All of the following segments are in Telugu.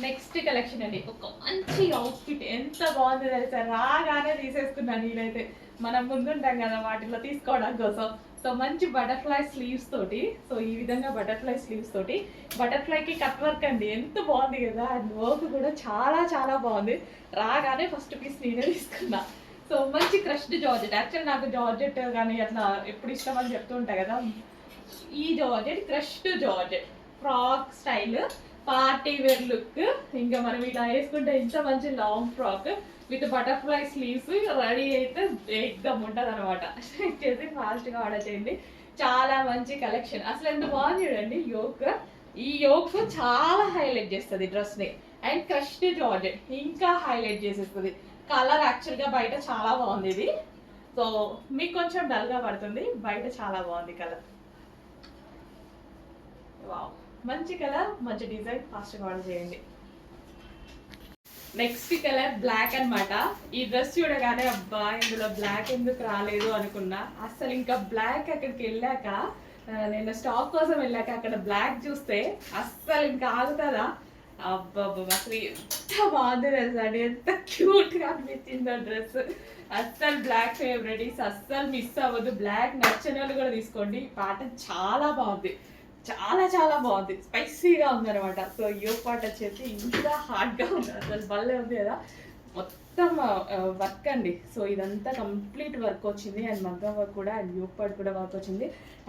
నెక్స్ట్ కలెక్షన్ అండి. ఒక మంచి అవుట్ఫిట్ ఎంత బాగుంది తెలుసా, రాగానే తీసేసుకున్నాను నేనైతే. మనం ముందుంటాం కదా వాటిలో తీసుకోవడం కోసం. సో మంచి బటర్ఫ్లై స్లీవ్స్ తోటి, సో ఈ విధంగా బటర్ఫ్లై స్లీవ్స్ తోటి, బటర్ఫ్లైకి కట్ వర్క్ అండి, ఎంత బాగుంది కదా. అండ్ వర్క్ కూడా చాలా చాలా బాగుంది. రాగానే ఫస్ట్ పీస్ నేనే తీసుకున్నా. సో మంచి క్రష్డ్ జార్జెట్. యాక్చువల్ నాకు జార్జెట్ కానీ అట్లా ఎప్పుడు ఇష్టం అని చెప్తూ ఉంటా కదా. ఈ georgette crushed georgette frock style party wear look. ఇంకా మనం ఇలా వేసుకుంటే ఇంత మంచి long frock with butterfly sleeves ready అయితే ఎగ్దమ్ ఉంటుంది అనమాట. చేసి ఫాస్ట్గా ఆర్డర్ చేయండి. చాలా మంచి కలెక్షన్. అసలు ఎంత బాగుంది చూడండి యోక్. ఈ యోక్ చాలా హైలైట్ చేస్తుంది డ్రెస్ని. అండ్ క్రష్డ్ జార్జెట్ ఇంకా హైలైట్ చేసేస్తుంది. కలర్ యాక్చువల్గా బయట చాలా బాగుంది ఇది. సో మీకు కొంచెం డల్గా పడుతుంది, బయట చాలా బాగుంది కలర్. వావ్, మంచి కలర్, మంచి డిజైన్. ఫాస్ట్గా ఆర్డర్ చేయండి. నెక్స్ట్ కలర్ బ్లాక్ అనమాట. ఈ డ్రెస్ చూడగానే అబ్బా ఇందులో బ్లాక్ ఎందుకు రాలేదు అనుకున్నా. అసలు ఇంకా బ్లాక్ అక్కడికి వెళ్ళాక, నేను స్టాక్ కోసం వెళ్ళాక అక్కడ బ్లాక్ చూస్తే అస్సలు ఇంకా ఆగుతుందా. అబ్బాబ్బా అసలు ఎంత బాగుంది తెలుసా అండి, ఎంత క్యూట్గా అనిపించిందో డ్రెస్. అస్సలు బ్లాక్ ఫేవరెట్, అస్సలు మిస్ అవ్వద్దు. బ్లాక్ నచ్చిన వాళ్ళు కూడా తీసుకోండి. ప్యాటర్న్ చాలా బాగుంది, చాలా చాలా బాగుంది, స్పైసీగా ఉందన్నమాట. సో యోగ్ పార్ట్ వచ్చేసి ఇంకా హార్డ్గా ఉంది, అసలు భలే ఉంది కదా. మొత్తం వర్క్ అండి. సో ఇదంతా కంప్లీట్ వర్క్ వచ్చింది. అండ్ మగ్గం వర్క్ కూడా, అండ్ యోగ్ పార్ట్ కూడా వర్క్ వచ్చింది.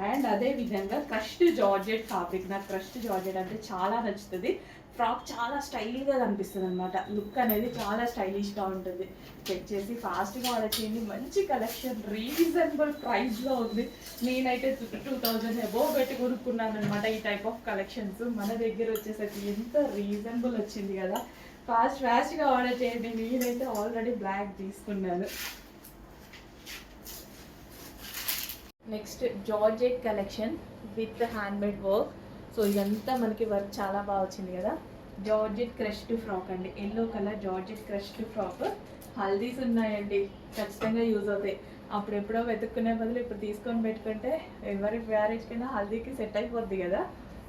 అండ్ అదే విధంగా క్రష్డ్ జార్జెట్ ఫ్యాబ్రిక్. నాకు క్రష్డ్ జార్జెట్ అంటే చాలా నచ్చుతుంది. ఫ్రాక్ చాలా స్టైల్గా కనిపిస్తుంది అనమాట. లుక్ అనేది చాలా స్టైలిష్గా ఉంటుంది. చెక్ చేసి ఫాస్ట్గా ఆర్డర్ చేయండి. మంచి కలెక్షన్, రీజనబుల్ ప్రైస్లో ఉంది. నేనైతే 2000 అబోవ్ పెట్టి కొనుక్కున్నాను అనమాట ఈ టైప్ ఆఫ్ కలెక్షన్స్. మన దగ్గర వచ్చేసరికి ఎంత రీజనబుల్ వచ్చింది కదా. ఫాస్ట్గా ఆర్డర్ చేయండి. నేనైతే ఆల్రెడీ బ్లాక్ తీసుకున్నాను. Next georgette collection with handmade work. So ఇదంతా మనకి వర్క్ చాలా బాగా వచ్చింది కదా. జార్జెట్ క్రష్డ్ ఫ్రాక్ అండి, yellow colour georgette crushed frock. హల్దీస్ ఉన్నాయండి, ఖచ్చితంగా యూజ్ అవుతాయి. అప్పుడు ఎప్పుడో వెతుక్కునే బదులు ఇప్పుడు తీసుకొని పెట్టుకుంటే ఎవరి మ్యారేజ్కైనా హల్దీకి సెట్ అయిపోద్ది కదా.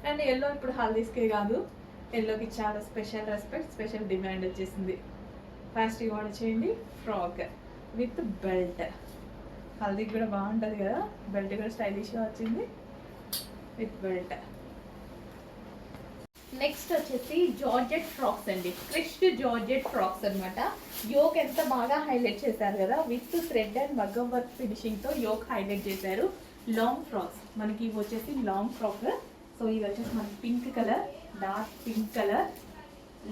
అండ్ ఎల్లో ఇప్పుడు హల్దీస్కే కాదు, ఎల్లోకి చాలా స్పెషల్ రెస్పెక్ట్, స్పెషల్ డిమాండ్ వచ్చేసింది. ఫాస్ట్గా ఆర్డర్ చేయండి. ఫ్రాక్ విత్ బెల్ట్, హల్దీకి కూడా బాగుంటుంది కదా. బెల్ట్ కూడా స్టైలిష్గా వచ్చింది విత్ బెల్ట్. నెక్స్ట్ వచ్చేసి జార్జెట్ ఫ్రాక్స్ అండి, క్రిష్డ్ జార్జెట్ ఫ్రాక్స్ అనమాట. యోక్ ఎంత బాగా హైలైట్ చేశారు కదా, విత్ థ్రెడ్ అండ్ మగ్గం వర్క్ ఫినిషింగ్తో యోక్ హైలైట్ చేశారు. లాంగ్ ఫ్రాక్స్ మనకి ఇవి వచ్చేసి లాంగ్ ఫ్రాక్. సో ఇది వచ్చేసి మనకి pink colour, dark pink colour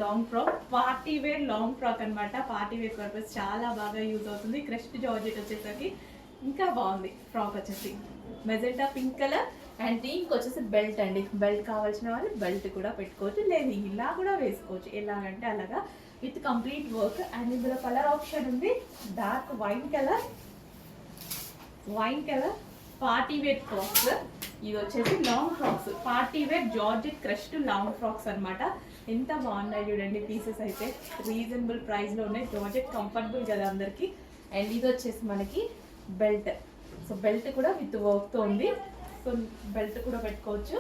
long frock. Party wear long frock అనమాట. పార్టీ వేర్ పర్పస్ చాలా బాగా యూజ్ అవుతుంది. క్రిష్డ్ జార్జెట్ వచ్చేసరికి ఇంకా బాగుంది. ఫ్రాక్ వచ్చేసి మెజెంటా పింక్ కలర్. అండ్ దీనికి వచ్చేసి బెల్ట్ అండి. బెల్ట్ కావాల్సిన వాళ్ళు బెల్ట్ కూడా పెట్టుకోవచ్చు, లేదు ఇలా కూడా వేసుకోవచ్చు, ఎలాగంటే అలాగా, విత్ కంప్లీట్ వర్క్. అండ్ ఇందులో కలర్ ఆప్షన్ ఉంది, dark wine colour, party wear frocks. ఇది వచ్చేసి long frocks, party wear georgette crushed long frocks అనమాట. ఎంత బాగున్నాయి చూడండి పీసెస్ అయితే. రీజనబుల్ ప్రైస్లో ఉన్నాయి. జార్జెట్ కంఫర్టబుల్ కదా అందరికీ. అండ్ ఇది వచ్చేసి మనకి బెల్ట్. సో బెల్ట్ కూడా విత్ వర్క్తో ఉంది. సో బెల్ట్ కూడా పెట్టుకోవచ్చు.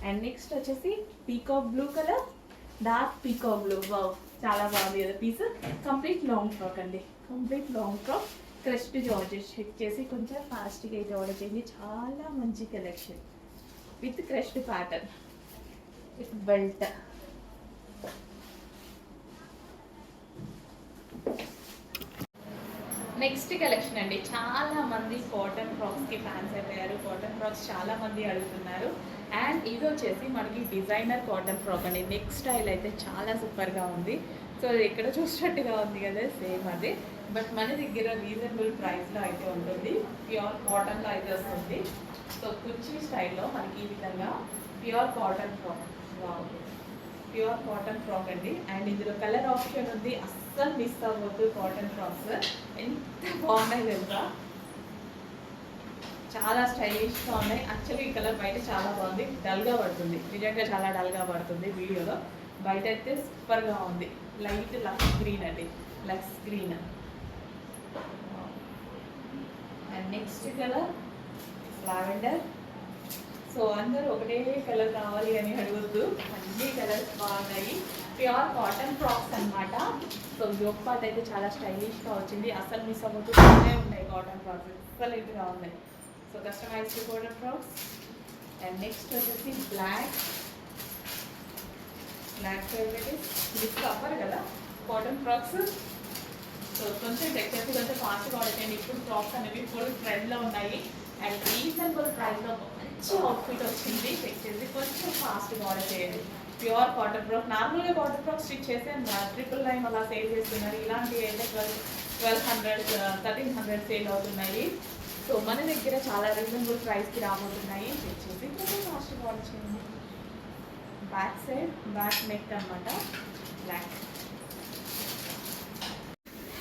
అండ్ నెక్స్ట్ వచ్చేసి peacock blue colour, dark peacock blue. Wow, చాలా బాగుంది కదా పీస్. కంప్లీట్ లాంగ్ ఫ్రాక్ అండి, complete long frock crushed georgette. Check చేసి కొంచెం ఫాస్ట్గా అయితే ఆర్డర్ చేయండి. చాలా మంచి collection with crushed pattern with belt. Next collection అండి, చాలా మంది కాటన్ ఫ్రాక్స్కి ఫ్యాన్స్ అయిపోయారు. కాటన్ ఫ్రాక్స్ చాలా మంది అడుగుతున్నారు. అండ్ ఇది వచ్చేసి మనకి డిజైనర్ కాటన్ ఫ్రాక్ అండి. నెక్ స్టైల్ అయితే చాలా సూపర్గా ఉంది. సో ఇక్కడ చూసినట్టుగా ఉంది కదా, సేమ్ అదే. బట్ మన దగ్గర రీజనబుల్ ప్రైస్లో అయితే ఉంటుంది. ప్యూర్ కాటన్లో అయితే వస్తుంది. సో కుర్చీ స్టైల్లో మనకి ఈ విధంగా pure cotton frock. Pure cotton frock అండి. అండ్ ఇందులో కలర్ ఆప్షన్ ఉంది, అస్సలు మిస్ అవ్వద్దు. కాటన్ ఫ్రాక్స్ ఎంత బాగున్నాయి తెలుసా, చాలా స్టైలిష్గా ఉన్నాయి. యాక్చువల్లీ ఈ కలర్ బయట చాలా బాగుంది, డల్గా పడుతుంది, నిజంగా చాలా డల్గా పడుతుంది వీడియోలో. బయట అయితే సూపర్గా ఉంది. లైట్ లక్స్ గ్రీన్ అండి, lux green. And next colour lavender. So అందరూ ఒకటే కలర్ కావాలి అని అడగద్దు, అన్ని కలర్స్ బాగున్నాయి. ప్యూర్ కాటన్ ఫ్రాక్స్ అన్నమాట. సో యోక్ పార్ట్ అయితే చాలా స్టైలిష్గా వచ్చింది. అసలు మిస్ అవ్వకుండా ఉన్నాయి కాటన్ ఫ్రాక్స్, ఎక్సలెంట్గా ఉన్నాయి. So customised cotton frocks. And next వచ్చేసి బ్లాక్ ఫేవరెట్, ఇది కవర్ కదా కాటన్ ఫ్రాక్స్. సో కొంచెం టెక్చర్స్ కొంచెం ఫాస్ట్గా ఆడతాయండి. ఇప్పుడు ఫ్రాక్స్ అనేవి ఫుల్ ట్రెండ్లో ఉన్నాయి. అండ్ రీజనబుల్ ప్రైస్లో మంచి అవుట్ఫిట్ వచ్చింది. చెక్ చేసి కొంచెం ఫాస్ట్గా ఆర్డర్ చేయండి. ప్యూర్ కాటన్ ఫ్రాక్, నార్మల్గా కాటన్ ఫ్రాక్ స్టిచ్ చేస్తే 999 అలా సేల్ చేస్తున్నారు. ఇలాంటివి అయితే 1200 1300 సేల్ అవుతున్నాయి. సో మన దగ్గర చాలా రీజనబుల్ ప్రైస్కి రాబోతున్నాయి. చెక్ చేసి కొంచెం ఫాస్ట్గా ఆర్డర్ చేయండి. బ్యాక్ సైడ్ బ్యాక్ నెక్ అనమాట, బ్లాక్.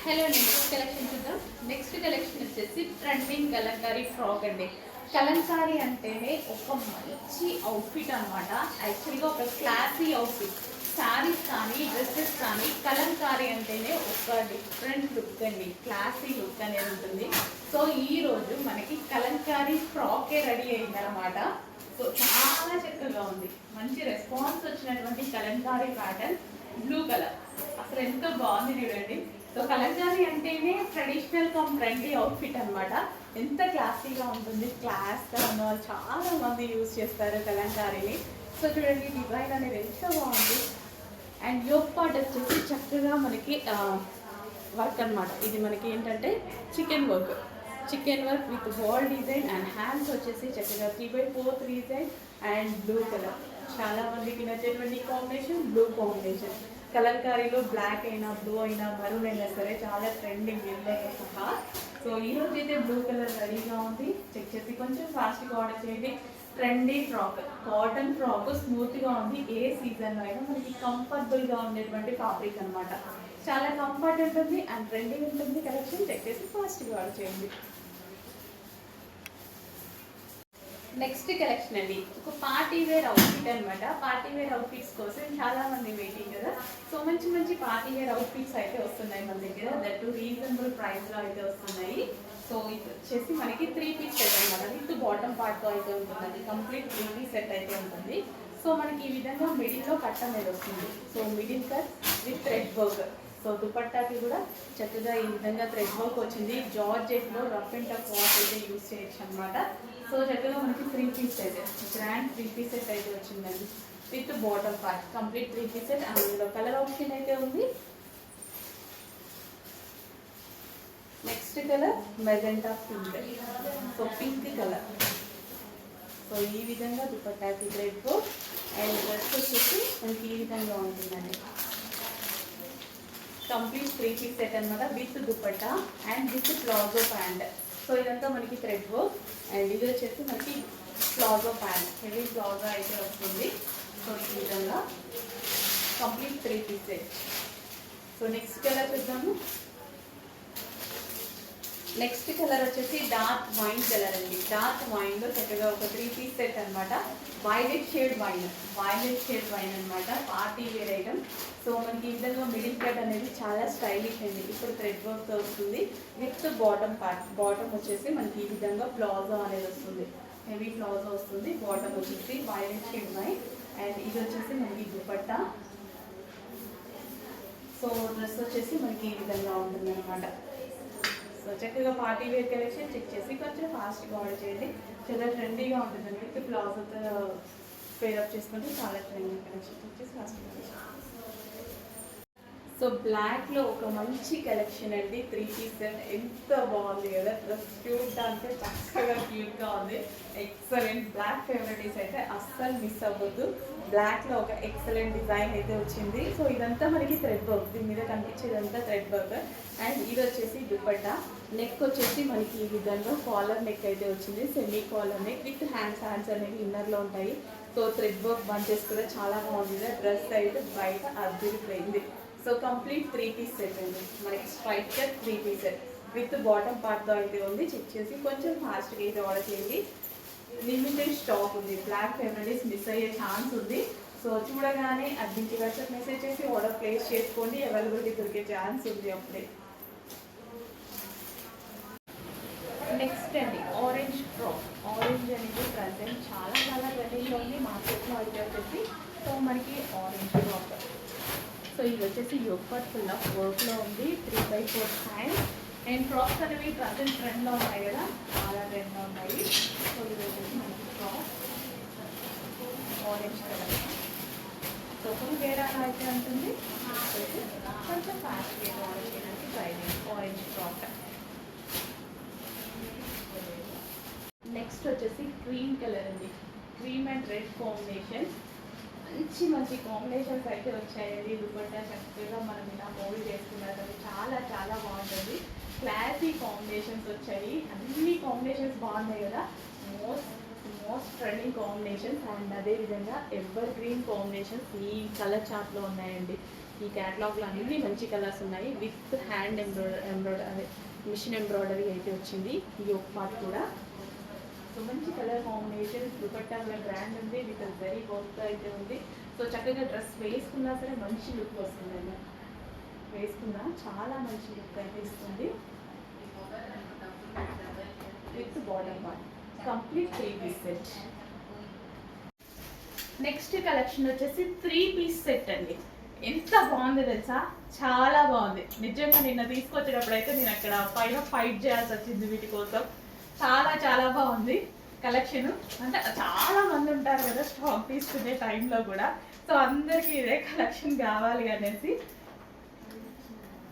హలో అండి, నెక్స్ట్ కలెక్షన్ చూద్దాం. నెక్స్ట్ కలెక్షన్ వచ్చేసి ట్రెండింగ్ కలంకారీ ఫ్రాక్ అండి. కలంకారీ అంటేనే ఒక మంచి అవుట్ఫిట్ అనమాట. యాక్చువల్గా ఒక క్లాసీ అవుట్ఫిట్. శారీస్ కానీ డ్రెస్సెస్ కానీ కలంకారీ అంటేనే ఒక డిఫరెంట్ లుక్ అండి, క్లాసీ లుక్ అనేది ఉంటుంది. సో ఈరోజు మనకి కలంకారీ ఫ్రాకే రెడీ అయిందనమాట. సో చాలా చక్కగా ఉంది, మంచి రెస్పాన్స్ వచ్చినటువంటి కలంకారీ ప్యాటర్న్, బ్లూ కలర్. అసలు ఎంతో బాగుంది చూడండి. సో కలంకారీ అంటేనే ట్రెడిషనల్ కమ్ ట్రెండీ అవుట్ఫిట్ అనమాట. ఎంత క్లాసీగా ఉంటుంది, క్లాస్గా ఉన్న వాళ్ళు చాలా మంది యూజ్ చేస్తారు కలంకారీని. సో చూడండి డిజైన్ అనేది ఎంత బాగుంది. అండ్ యోక్ పార్ట్ వచ్చేసి చక్కగా మనకి వర్క్ అనమాట. ఇది మనకి ఏంటంటే chicken work with ball design. And hands వచ్చేసి చక్కగా 3/4 డిజైన్ అండ్ బ్లూ కలర్. చాలా మందికి నచ్చేటువంటి కాంబినేషన్ బ్లూ కాంబినేషన్. కలంకారీలో బ్లాక్ అయినా బ్లూ అయినా మరూన్ అయినా సరే చాలా ట్రెండింగ్ ఎల్లతో సహా. సో ఈరోజు అయితే బ్లూ కలర్ రెడీగా ఉంది. చెక్ చేసి కొంచెం ఫాస్ట్గా ఆర్డర్ చేయండి. ట్రెండీ ఫ్రాక్, కాటన్ ఫ్రాక్, స్మూత్గా ఉంది. ఏ సీజన్లో అయినా మనకి కంఫర్టబుల్గా ఉండేటువంటి ఫ్యాబ్రిక్ అనమాట. చాలా కంఫర్ట్ ఉంటుంది అండ్ ట్రెండీ ఉంటుంది. కలెక్షన్ చెక్ చేసి ఫాస్ట్గా ఆర్డర్ చేయండి. నెక్స్ట్ కలెక్షన్ అండి, ఒక పార్టీ వేర్ అవుట్ఫిట్ అనమాట. పార్టీ వేర్ అవుట్ఫిట్స్ కోసం చాలా మంది వెయిటింగ్ కదా. సో మంచి మంచి పార్టీ వేర్ అవుట్ఫిట్స్ అయితే వస్తున్నాయి మన దగ్గర. దట్ రీజనబుల్ ప్రైస్లో అయితే వస్తున్నాయి. సో ఇది వచ్చేసి మనకి 3 పీస్ సెట్ అనమాట. విత్ బాటమ్ పార్ట్తో అయితే ఉంటుందండి. కంప్లీట్ 3 పీస్ సెట్ అయితే ఉంటుంది. సో మనకి ఈ విధంగా మిడిల్లో కట్ అనేది వస్తుంది. So middle cut with thread work. So దుపట్టాకి కూడా చక్కగా ఈ విధంగా థ్రెడ్ వర్క్ వచ్చింది. జార్జెట్లో రఫ్ అండ్ టఫ్ వాష్ అయితే యూజ్ చేయొచ్చు అనమాట. సో చక్కగా మనకి 3 piece set, grand 3 piece set అయితే వచ్చిందండి. With bottom part complete 3 piece set. అందులో కలర్ ఆప్షన్ అయితే ఉంది. Next colour magenta pink. So pink colour. So ఈ విధంగా దుపట్టాకి థ్రెడ్ వర్క్ అండ్ డ్రెస్ వచ్చేసి మనకి ఈ విధంగా ఉంటుందండి. కంప్లీట్ 3 పీస్ సెట్ అనమాట. With dupatta and with palazzo pant. So ఇదంతా మనకి థ్రెడ్ వర్క్ అండ్ ఇది వచ్చేసి మనకి ప్లాజో ప్యాంట్, హెవీ ప్లాజో అయితే వస్తుంది. సో ఈ విధంగా complete 3 piece set. So next colour చూద్దాము. నెక్స్ట్ కలర్ వచ్చేసి డార్క్ వైన్ కలర్ అండి. డార్క్ వైన్లో చక్కగా ఒక 3 పీస్ సెట్ అనమాట. వైలెట్ షేడ్ వైన్ అనమాట. Party wear item. సో మనకి ఈ విధంగా మిడిల్ కట్ అనేది చాలా స్టైలిష్ అండి. ఇప్పుడు థ్రెడ్ వర్క్తో వస్తుంది విత్ బాటమ్ పార్ట్. బాటమ్ వచ్చేసి మనకి ఈ విధంగా ప్లాజో అనేది వస్తుంది, హెవీ ప్లాజో వస్తుంది. బాటమ్ వచ్చేసి వైలెట్ షేడ్ వైన్ అండ్ ఇది వచ్చేసి మనకి దుపట్టా. సో డ్రెస్ వచ్చేసి మనకి ఈ విధంగా ఉంటుంది అనమాట. సో చక్కగా పార్టీ వేర్ కలెక్షన్ చెక్ చేసి కొంచెం ఫాస్ట్గా ఆర్డర్ చేయండి. చాలా ట్రెండీగా ఉంటుందండి. విత్ ప్లాజోతో పేరప్ చేసుకుంటే చాలా ట్రెండింగ్ కలెక్షన్ చెక్ చేసి ఫాస్ట్గా ఆర్డర్ చేయండి. సో బ్లాక్లో ఒక మంచి కలెక్షన్ అండి. 3 పీస్ సెట్ ఎంత బాగుంది కదా. డ్రెస్ క్యూట్ అంటే చక్కగా క్యూట్గా ఉంది. ఎక్సలెంట్ బ్లాక్ ఫేవరెటీస్ అయితే అస్సలు మిస్ అవ్వద్దు. బ్లాక్లో ఒక ఎక్సలెంట్ డిజైన్ అయితే వచ్చింది. సో ఇదంతా మనకి థ్రెడ్ వర్క్, దీని మీద కనిపించేదంతా థ్రెడ్ వర్క్. అండ్ ఇది వచ్చేసి దుపట్టా. నెక్ వచ్చేసి మనకి ఈ విధంగా కాలర్ నెక్ అయితే వచ్చింది. Semi collar neck with hands అనేవి ఇన్నర్లో ఉంటాయి. సో థ్రెడ్ వర్క్ బంచెస్ కూడా చాలా బాగుంది. డ్రెస్ అయితే బయట అద్దరిపోయింది. సో కంప్లీట్ 3 పీస్ సెట్ అండి. మనకి straight cut 3 piece set with bottom పార్ట్తో అయితే ఉంది. చెక్ చేసి కొంచెం ఫాస్ట్గా అయితే ఆర్డర్ చేయండి. లిమిటెడ్ స్టాక్ ఉంది. బ్లాక్ ఫేవరెటీస్ మిస్ అయ్యే ఛాన్స్ ఉంది. సో చూడగానే అడ్మించి వాట్సాప్ మెసేజ్ చేసి ఆర్డర్ ప్లేస్ చేసుకోండి. అవైలబిలిటీ దొరికే ఛాన్స్ ఉంది అప్పుడే. నెక్స్ట్ అండి ఆరెంజ్ ఫ్రాక్. ఆరెంజ్ అనేది ప్రజెంట్ చాలా ట్రెండింగ్లో ఉంది మార్కెట్లో అయితే వచ్చేసి. సో మనకి ఆరెంజ్ ఫ్రాక్ సో ఇది వచ్చేసి యోగపాట్ ఫుల్ ఆఫ్ వర్క్లో ఉంది. 3/4 హ్యాండ్ అండ్ ఫ్రాక్స్ అనేవి ప్రజెంట్ ట్రెండ్లో ఉన్నాయి కదా, చాలా ట్రెండ్లో ఉన్నాయి. సో ఇది వచ్చేసి మనకి frock orange colour. So full వేరే అయితే ఉంటుంది, కొంచెం ఫ్యాస్ట్ వేర్ ఆరెంజ్ చేయడానికి ట్రై చేయండి. Orange frock. నెక్స్ట్ వచ్చేసి క్రీమ్ కలర్ అండి. క్రీమ్ అండ్ రెడ్ కాంబినేషన్, మంచి మంచి కాంబినేషన్స్ అయితే వచ్చాయండి. దుపట్టా చక్కగా మనం ఇలా మోల్డ్ చేసుకున్నారు, చాలా చాలా బాగుంటుంది. క్లాసీ కాంబినేషన్స్ వచ్చాయి, అన్ని కాంబినేషన్స్ బాగున్నాయి కదా. మోస్ట్ ట్రెండింగ్ కాంబినేషన్స్ అండ్ అదేవిధంగా ఎవర్ గ్రీన్ కాంబినేషన్స్ ఈ కలర్ చార్ట్లో ఉన్నాయండి. ఈ క్యాటలాగ్లో అన్ని మంచి కలర్స్ ఉన్నాయి. With hand embroidery machine embroidery అయితే వచ్చింది. ఈ ఒక పార్ట్ కూడా సో మంచి కలర్ కాంబినేషన్. దుపట్టా కూడా గ్రాండ్ ఉంది, విత్ వెరీ వర్క్ అయితే ఉంది. సో చక్కగా డ్రెస్ వేసుకున్నా సరే మంచి లుక్ వస్తుందండి. వేసుకున్నా చాలా మంచి లుక్ అయితే ఇస్తుంది. With bottom part complete 3 piece set. Next collection వచ్చేసి 3 పీస్ సెట్ అండి. ఎంత బాగుంది తెలుసా, చాలా బాగుంది నిజంగా. నిన్న తీసుకొచ్చేటప్పుడు అయితే నేను అక్కడ పైన ఫైట్ చేయాల్సి వచ్చింది వీటి కోసం. చాలా చాలా బాగుంది కలెక్షన్. అంటే చాలా మంది ఉంటారు కదా స్టాక్ తీసుకునే టైంలో కూడా, సో అందరికీ ఇదే కలెక్షన్ కావాలి అనేసి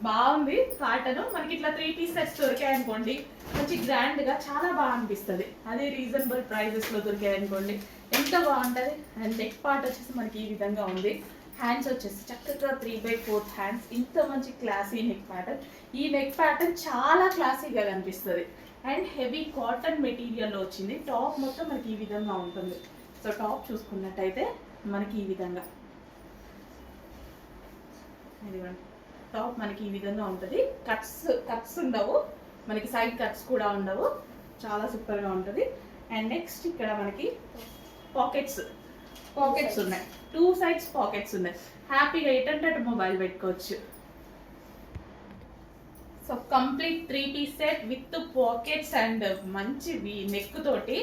బాగుంది. కాటన్ మనకి ఇట్లా 3 పీస్ సెట్స్ దొరికాయి అనుకోండి, మంచి గ్రాండ్గా చాలా బాగా అనిపిస్తుంది. అదే రీజనబుల్ ప్రైజెస్లో దొరికాయి అనుకోండి ఎంత బాగుంటుంది. అండ్ నెక్ పార్ట్ వచ్చేసి మనకి ఈ విధంగా ఉంది. హ్యాండ్స్ వచ్చేసి చక్కగా 3/4 హ్యాండ్స్. ఇంత మంచి క్లాసీ నెక్ ప్యాటర్న్. ఈ నెక్ ప్యాటర్న్ చాలా క్లాసీగా కనిపిస్తుంది అండ్ హెవీ కాటన్ మెటీరియల్లో వచ్చింది. టాప్ మొత్తం మనకి ఈ విధంగా ఉంటుంది. సో టాప్ చూసుకున్నట్టయితే మనకి ఈ విధంగా టాప్ మనకి ఈ విధంగా ఉంటుంది. కట్స్ ఉండవు మనకి, సైడ్ కట్స్ కూడా ఉండవు. చాలా సూపర్గా ఉంటుంది. అండ్ నెక్స్ట్ ఇక్కడ మనకి పాకెట్స్ ఉన్నాయి. 2 సైడ్స్ పాకెట్స్ ఉన్నాయి. హ్యాపీగా ఎటంటే మొబైల్ పెట్టుకోవచ్చు. So complete 3 piece set with pockets and మంచి నెక్ తోటి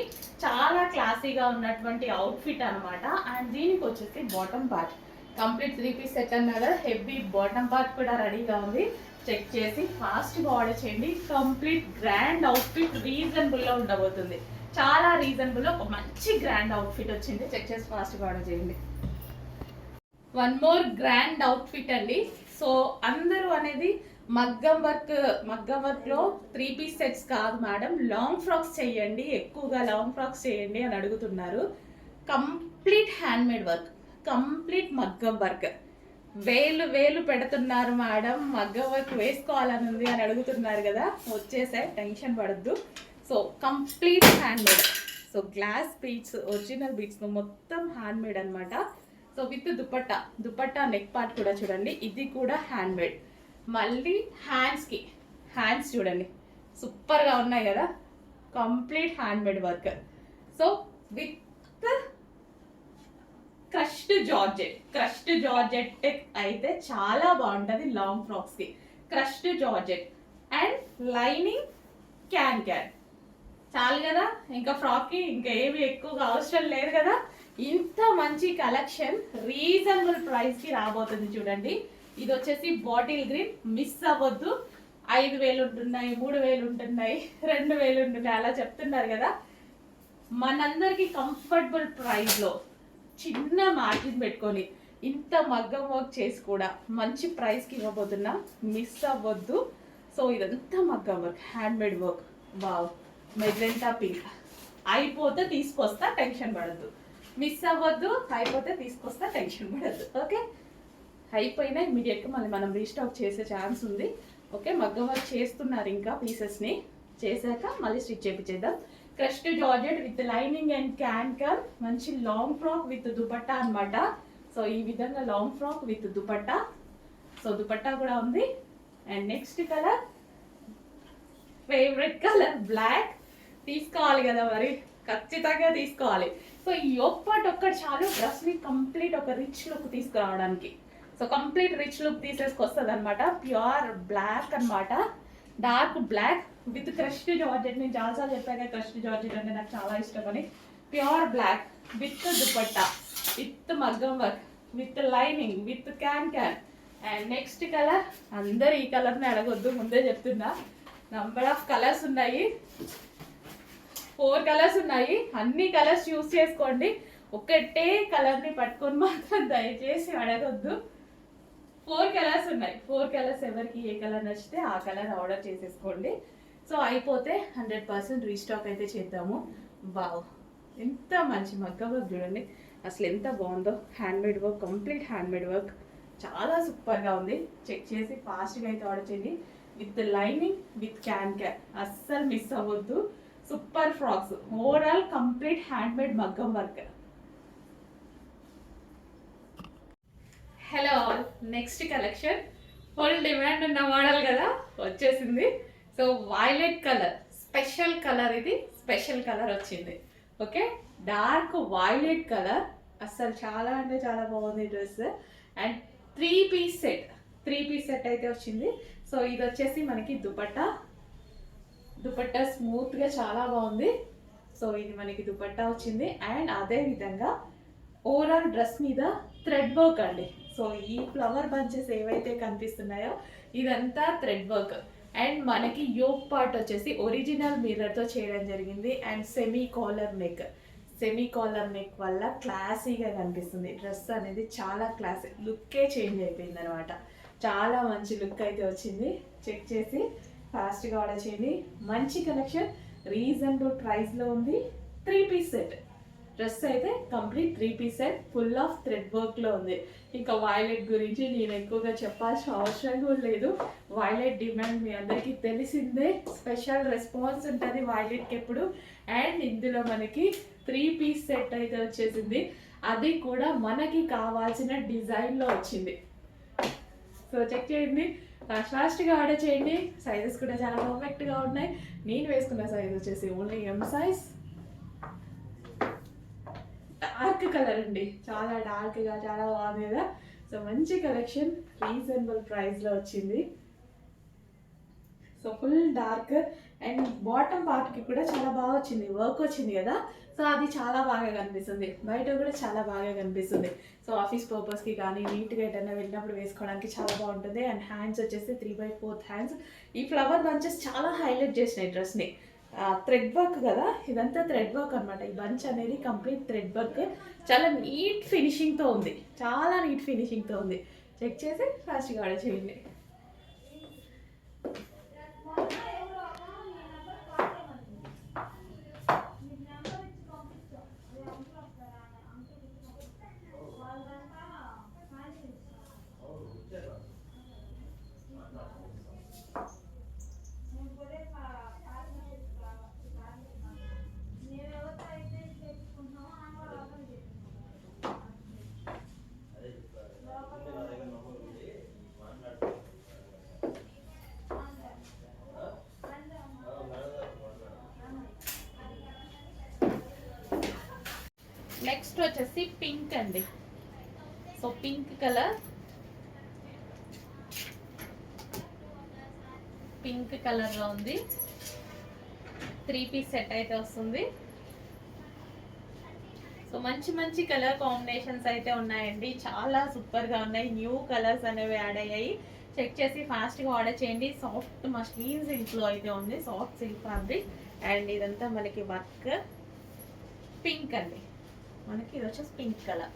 చాలా క్లాసీగా ఉన్నటువంటి అవుట్ఫిట్ అనమాట. అండ్ దీనికి వచ్చేసి bottom part complete 3 piece set అన్నారు. హెవీ బాటమ్ పార్ట్ కూడా రెడీగా ఉంది. చెక్ చేసి ఫాస్ట్గా ఆర్డర్ చేయండి. కంప్లీట్ గ్రాండ్ అవుట్ఫిట్ రీజనబుల్లో ఉండబోతుంది. చాలా రీజనబుల్, ఒక మంచి గ్రాండ్ అవుట్ఫిట్ వచ్చింది. చెక్ చేసి ఫాస్ట్గా ఆర్డర్ చేయండి. వన్ మోర్ గ్రాండ్ అవుట్ఫిట్ అండి. సో అందరూ అనేది మగ్గం వర్క్లో 3 పీస్ సెట్స్ కాదు మేడం, లాంగ్ ఫ్రాక్స్ చేయండి, ఎక్కువగా లాంగ్ ఫ్రాక్స్ చేయండి అని అడుగుతున్నారు. కంప్లీట్ హ్యాండ్మేడ్ వర్క్, కంప్లీట్ మగ్గం వర్క్. వేలు పెడుతున్నారు మేడం, మగ్గం వర్క్ వేసుకోవాలని ఉంది అని అడుగుతున్నారు కదా, వచ్చేసాయి, టెన్షన్ పడద్దు. So complete handmade. So glass beads, original beads మొత్తం హ్యాండ్మేడ్ అనమాట. So with dupatta neck part కూడా చూడండి, ఇది కూడా హ్యాండ్మేడ్. మళ్ళీ హ్యాండ్స్ చూడండి సూపర్గా ఉన్నాయి కదా, complete handmade work. So with crushed georgette అయితే చాలా బాగుంటుంది లాంగ్ ఫ్రాక్స్కి. Crushed georgette and lining can చాలు కదా, ఇంకా ఫ్రాక్కి ఇంకా ఏమి ఎక్కువగా అవసరం లేదు కదా. ఇంత మంచి కలెక్షన్ రీజనబుల్ ప్రైస్కి రాబోతుంది చూడండి. ఇది వచ్చేసి బాటిల్ గ్రీన్, మిస్ అవ్వద్దు. 5,000 ఉంటున్నాయి, 3,000 ఉంటున్నాయి, 2,000 ఉంటున్నాయి అలా చెప్తున్నారు కదా. మనందరికి కంఫర్టబుల్ ప్రైస్లో చిన్న మార్జిన్ పెట్టుకొని ఇంత మగ్గం వర్క్ చేసి కూడా మంచి ప్రైస్కి ఇవ్వబోతున్నాం. మిస్ అవ్వద్దు. సో ఇదంతా మగ్గం work, handmade work. Wow, magenta pink. అయిపోతే తీసుకొస్తా, టెన్షన్ పడద్దు. మిస్ అవ్వద్దు, అయిపోతే తీసుకొస్తా, టెన్షన్ పడద్దు. ఓకే, అయిపోయినా ఇమీడియట్గా మళ్ళీ మనం రీస్టాక్ చేసే ఛాన్స్ ఉంది. ఓకే, మగ్గం వర్క్ చేస్తున్నారు ఇంకా పీసెస్ని, చేశాక మళ్ళీ స్టిచ్ చేయించేద్దాం. Crushed georgette with lining and can మంచి లాంగ్ ఫ్రాక్ విత్ దుపట్టా అనమాట. సో ఈ విధంగా long frock with dupatta. So dupatta కూడా ఉంది. And next colour, favourite colour black. తీసుకోవాలి కదా మరి, ఖచ్చితంగా తీసుకోవాలి. సో ఈ ఒక్కటి ఒక్కటి చాలు డ్రెస్ని కంప్లీట్ ఒక రిచ్ లుక్ తీసుకురావడానికి. సో కంప్లీట్ రిచ్ లుక్ తీసేసుకొస్తుంది అనమాట. ప్యూర్ బ్లాక్ అనమాట, dark black with crushed georgette. నేను చాలాసార్లు చెప్పాక క్రష్డ్ జార్జెట్ అంటే నాకు చాలా ఇష్టం అని. Pure black with dupatta, with మగ్గం work, with lining, with can and next colour, అందరు ఈ కలర్ని అడగొద్దు, ముందే చెప్తున్నా. నంబర్ ఆఫ్ కలర్స్ ఉన్నాయి, 4 కలర్స్ ఉన్నాయి. అన్ని కలర్స్ చూస్ చేసుకోండి. ఒకటే కలర్ని పట్టుకొని మాత్రం దయచేసి అడగొద్దు. 4 కలర్స్ ఉన్నాయి. 4 కలర్స్ ఎవరికి ఏ కలర్ నచ్చితే ఆ కలర్ ఆర్డర్ చేసేసుకోండి. సో అయిపోతే 100% రీస్టాక్ అయితే చేద్దాము. వావ్, ఎంత మంచి మగ్గ వర్క్ చూడండి, అసలు ఎంత బాగుందో. Handmade work, complete handmade work, చాలా సూపర్గా ఉంది. చెక్ చేసి ఫాస్ట్గా అయితే ఆర్డర్ చేయండి. విత్ లైనింగ్, విత్ క్యాన్, అస్సలు మిస్ అవ్వద్దు. Super frocks, overall complete handmade మగ్గం work. Hello, next collection full demand ఉన్న మోడల్ కదా, వచ్చేసింది. So violet colour, special colour, ఇది స్పెషల్ కలర్ వచ్చింది. ఓకే, డార్క్ వైలెట్ కలర్, అస్సలు చాలా అంటే చాలా బాగుంది dress. And 3 piece set, 3 piece set అయితే వచ్చింది. సో ఇది వచ్చేసి మనకి దుపట్టా, దుపట్టా స్మూత్గా చాలా బాగుంది. సో ఇది మనకి దుపట్టా వచ్చింది. అండ్ అదే విధంగా ఓవరాల్ డ్రెస్ మీద థ్రెడ్ వర్క్ అండి. సో ఈ ఫ్లవర్ బంచెస్ ఏవైతే కనిపిస్తున్నాయో ఇదంతా థ్రెడ్ వర్క్. అండ్ మనకి యోక్ పార్ట్ వచ్చేసి ఒరిజినల్ మిర్రర్తో చేయడం జరిగింది. And semi collar neck, semi collar neck వల్ల క్లాసీగా కనిపిస్తుంది. డ్రెస్ అనేది చాలా క్లాసీ, లుక్కే చేంజ్ అయిపోయింది అనమాట. చాలా మంచి లుక్ అయితే వచ్చింది. చెక్ చేసి ఫాస్ట్గా ఆర్డర్ చేయండి. మంచి కలెక్షన్, రీజనబుల్ ప్రైస్లో ఉంది. 3 పీస్ సెట్ డ్రెస్ అయితే complete 3 piece set, full of thread వర్క్లో ఉంది. ఇంకా వైలెట్ గురించి నేను ఎక్కువగా చెప్పాల్సిన అవసరం కూడా లేదు. వైలెట్ డిమాండ్ మీ అందరికీ తెలిసిందే, స్పెషల్ రెస్పాన్స్ ఉంటుంది వైలెట్కి ఎప్పుడు. అండ్ ఇందులో మనకి 3 పీస్ సెట్ అయితే వచ్చేసింది, అది కూడా మనకి కావాల్సిన డిజైన్లో వచ్చింది. సో చెక్ చేయండి, ఫాస్ట్గా ఆర్డర్ చేయండి. సైజెస్ కూడా చాలా పర్ఫెక్ట్గా ఉన్నాయి. నేను వేసుకున్న సైజ్ వచ్చేసి only M size. Dark colour అండి, చాలా డార్క్గా చాలా బాగుంది కదా. సో మంచి కలెక్షన్, రీజనబుల్ ప్రైస్లో వచ్చింది. So full dark. And bottom పార్ట్కి కూడా చాలా బాగా వచ్చింది, వర్క్ వచ్చింది కదా. సో అది చాలా బాగా కనిపిస్తుంది, బయట కూడా చాలా బాగా కనిపిస్తుంది. సో ఆఫీస్ పర్పస్కి కానీ నీట్గా ఎటైనా వెళ్ళినప్పుడు వేసుకోవడానికి చాలా బాగుంటుంది. అండ్ హ్యాండ్స్ వచ్చేసి 3/4 హ్యాండ్స్. ఈ ఫ్లవర్ బంచెస్ చాలా హైలైట్ చేసినాయి డ్రెస్ని. థ్రెడ్ వర్క్ కదా, ఇదంతా థ్రెడ్ వర్క్ అనమాట. ఈ బంచ్ అనేది కంప్లీట్ థ్రెడ్ వర్క్, చాలా నీట్ ఫినిషింగ్తో ఉంది, చాలా నీట్ ఫినిషింగ్తో ఉంది. చెక్ చేసి ఫాస్ట్గా ఆర్డర్ చేయండి. నెక్స్ట్ వచ్చేసి పింక్ అండి. సో పింక్ కలర్, పింక్ కలర్లో ఉంది. 3 పీస్ సెట్ అయితే వస్తుంది. సో మంచి మంచి కలర్ కాంబినేషన్స్ అయితే ఉన్నాయండి, చాలా సూపర్గా ఉన్నాయి. న్యూ కలర్స్ అనేవి యాడ్ అయ్యాయి. చెక్ చేసి ఫాస్ట్గా ఆర్డర్ చేయండి. సాఫ్ట్ మస్లిన్ సిల్క్లో అయితే ఉంది, సాఫ్ట్ సిల్క్ ఫ్యాబ్రిక్. అండ్ ఇదంతా మనకి వర్క్. పింక్ అండి, మనకి ఇది వచ్చేసి పింక్ కలర్.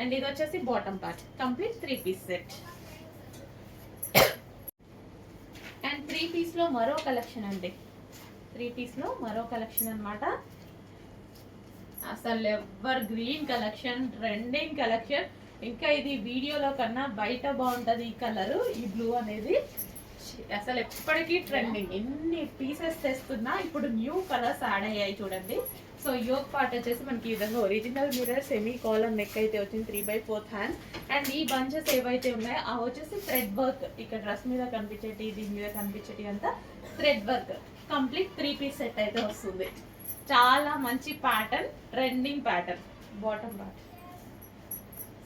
అండ్ ఇది వచ్చేసి bottom part, complete 3 piece set. And 3 పీస్లో మరో కలెక్షన్ అండి, 3 పీస్లో మరో కలెక్షన్ అనమాట. అసలు evergreen collection, trending collection. ఇంకా ఇది వీడియోలో కన్నా బయట బాగుంటుంది ఈ కలరు, ఈ బ్లూ అనేది. అసలు ఎప్పటికీ ట్రెండింగ్, ఎన్ని పీసెస్ తెస్తున్నా ఇప్పుడు న్యూ కలర్స్ యాడ్ అయ్యాయి చూడండి. సో యోక్ పార్ట్ వచ్చేసి మనకి ఈ విధంగా original mirror, semi collar neck అయితే వచ్చింది, 3/4 హ్యాండ్స్. అండ్ ఈ బంచెస్ ఏవైతే ఉన్నాయో అవి వచ్చేసి థ్రెడ్ వర్క్. ఇక్కడ డ్రెస్ మీద కనిపించేటి, దీని మీద కనిపించేటి అంతా thread work. Complete 3 piece set అయితే వస్తుంది. చాలా మంచి pattern, trending pattern. Bottom part,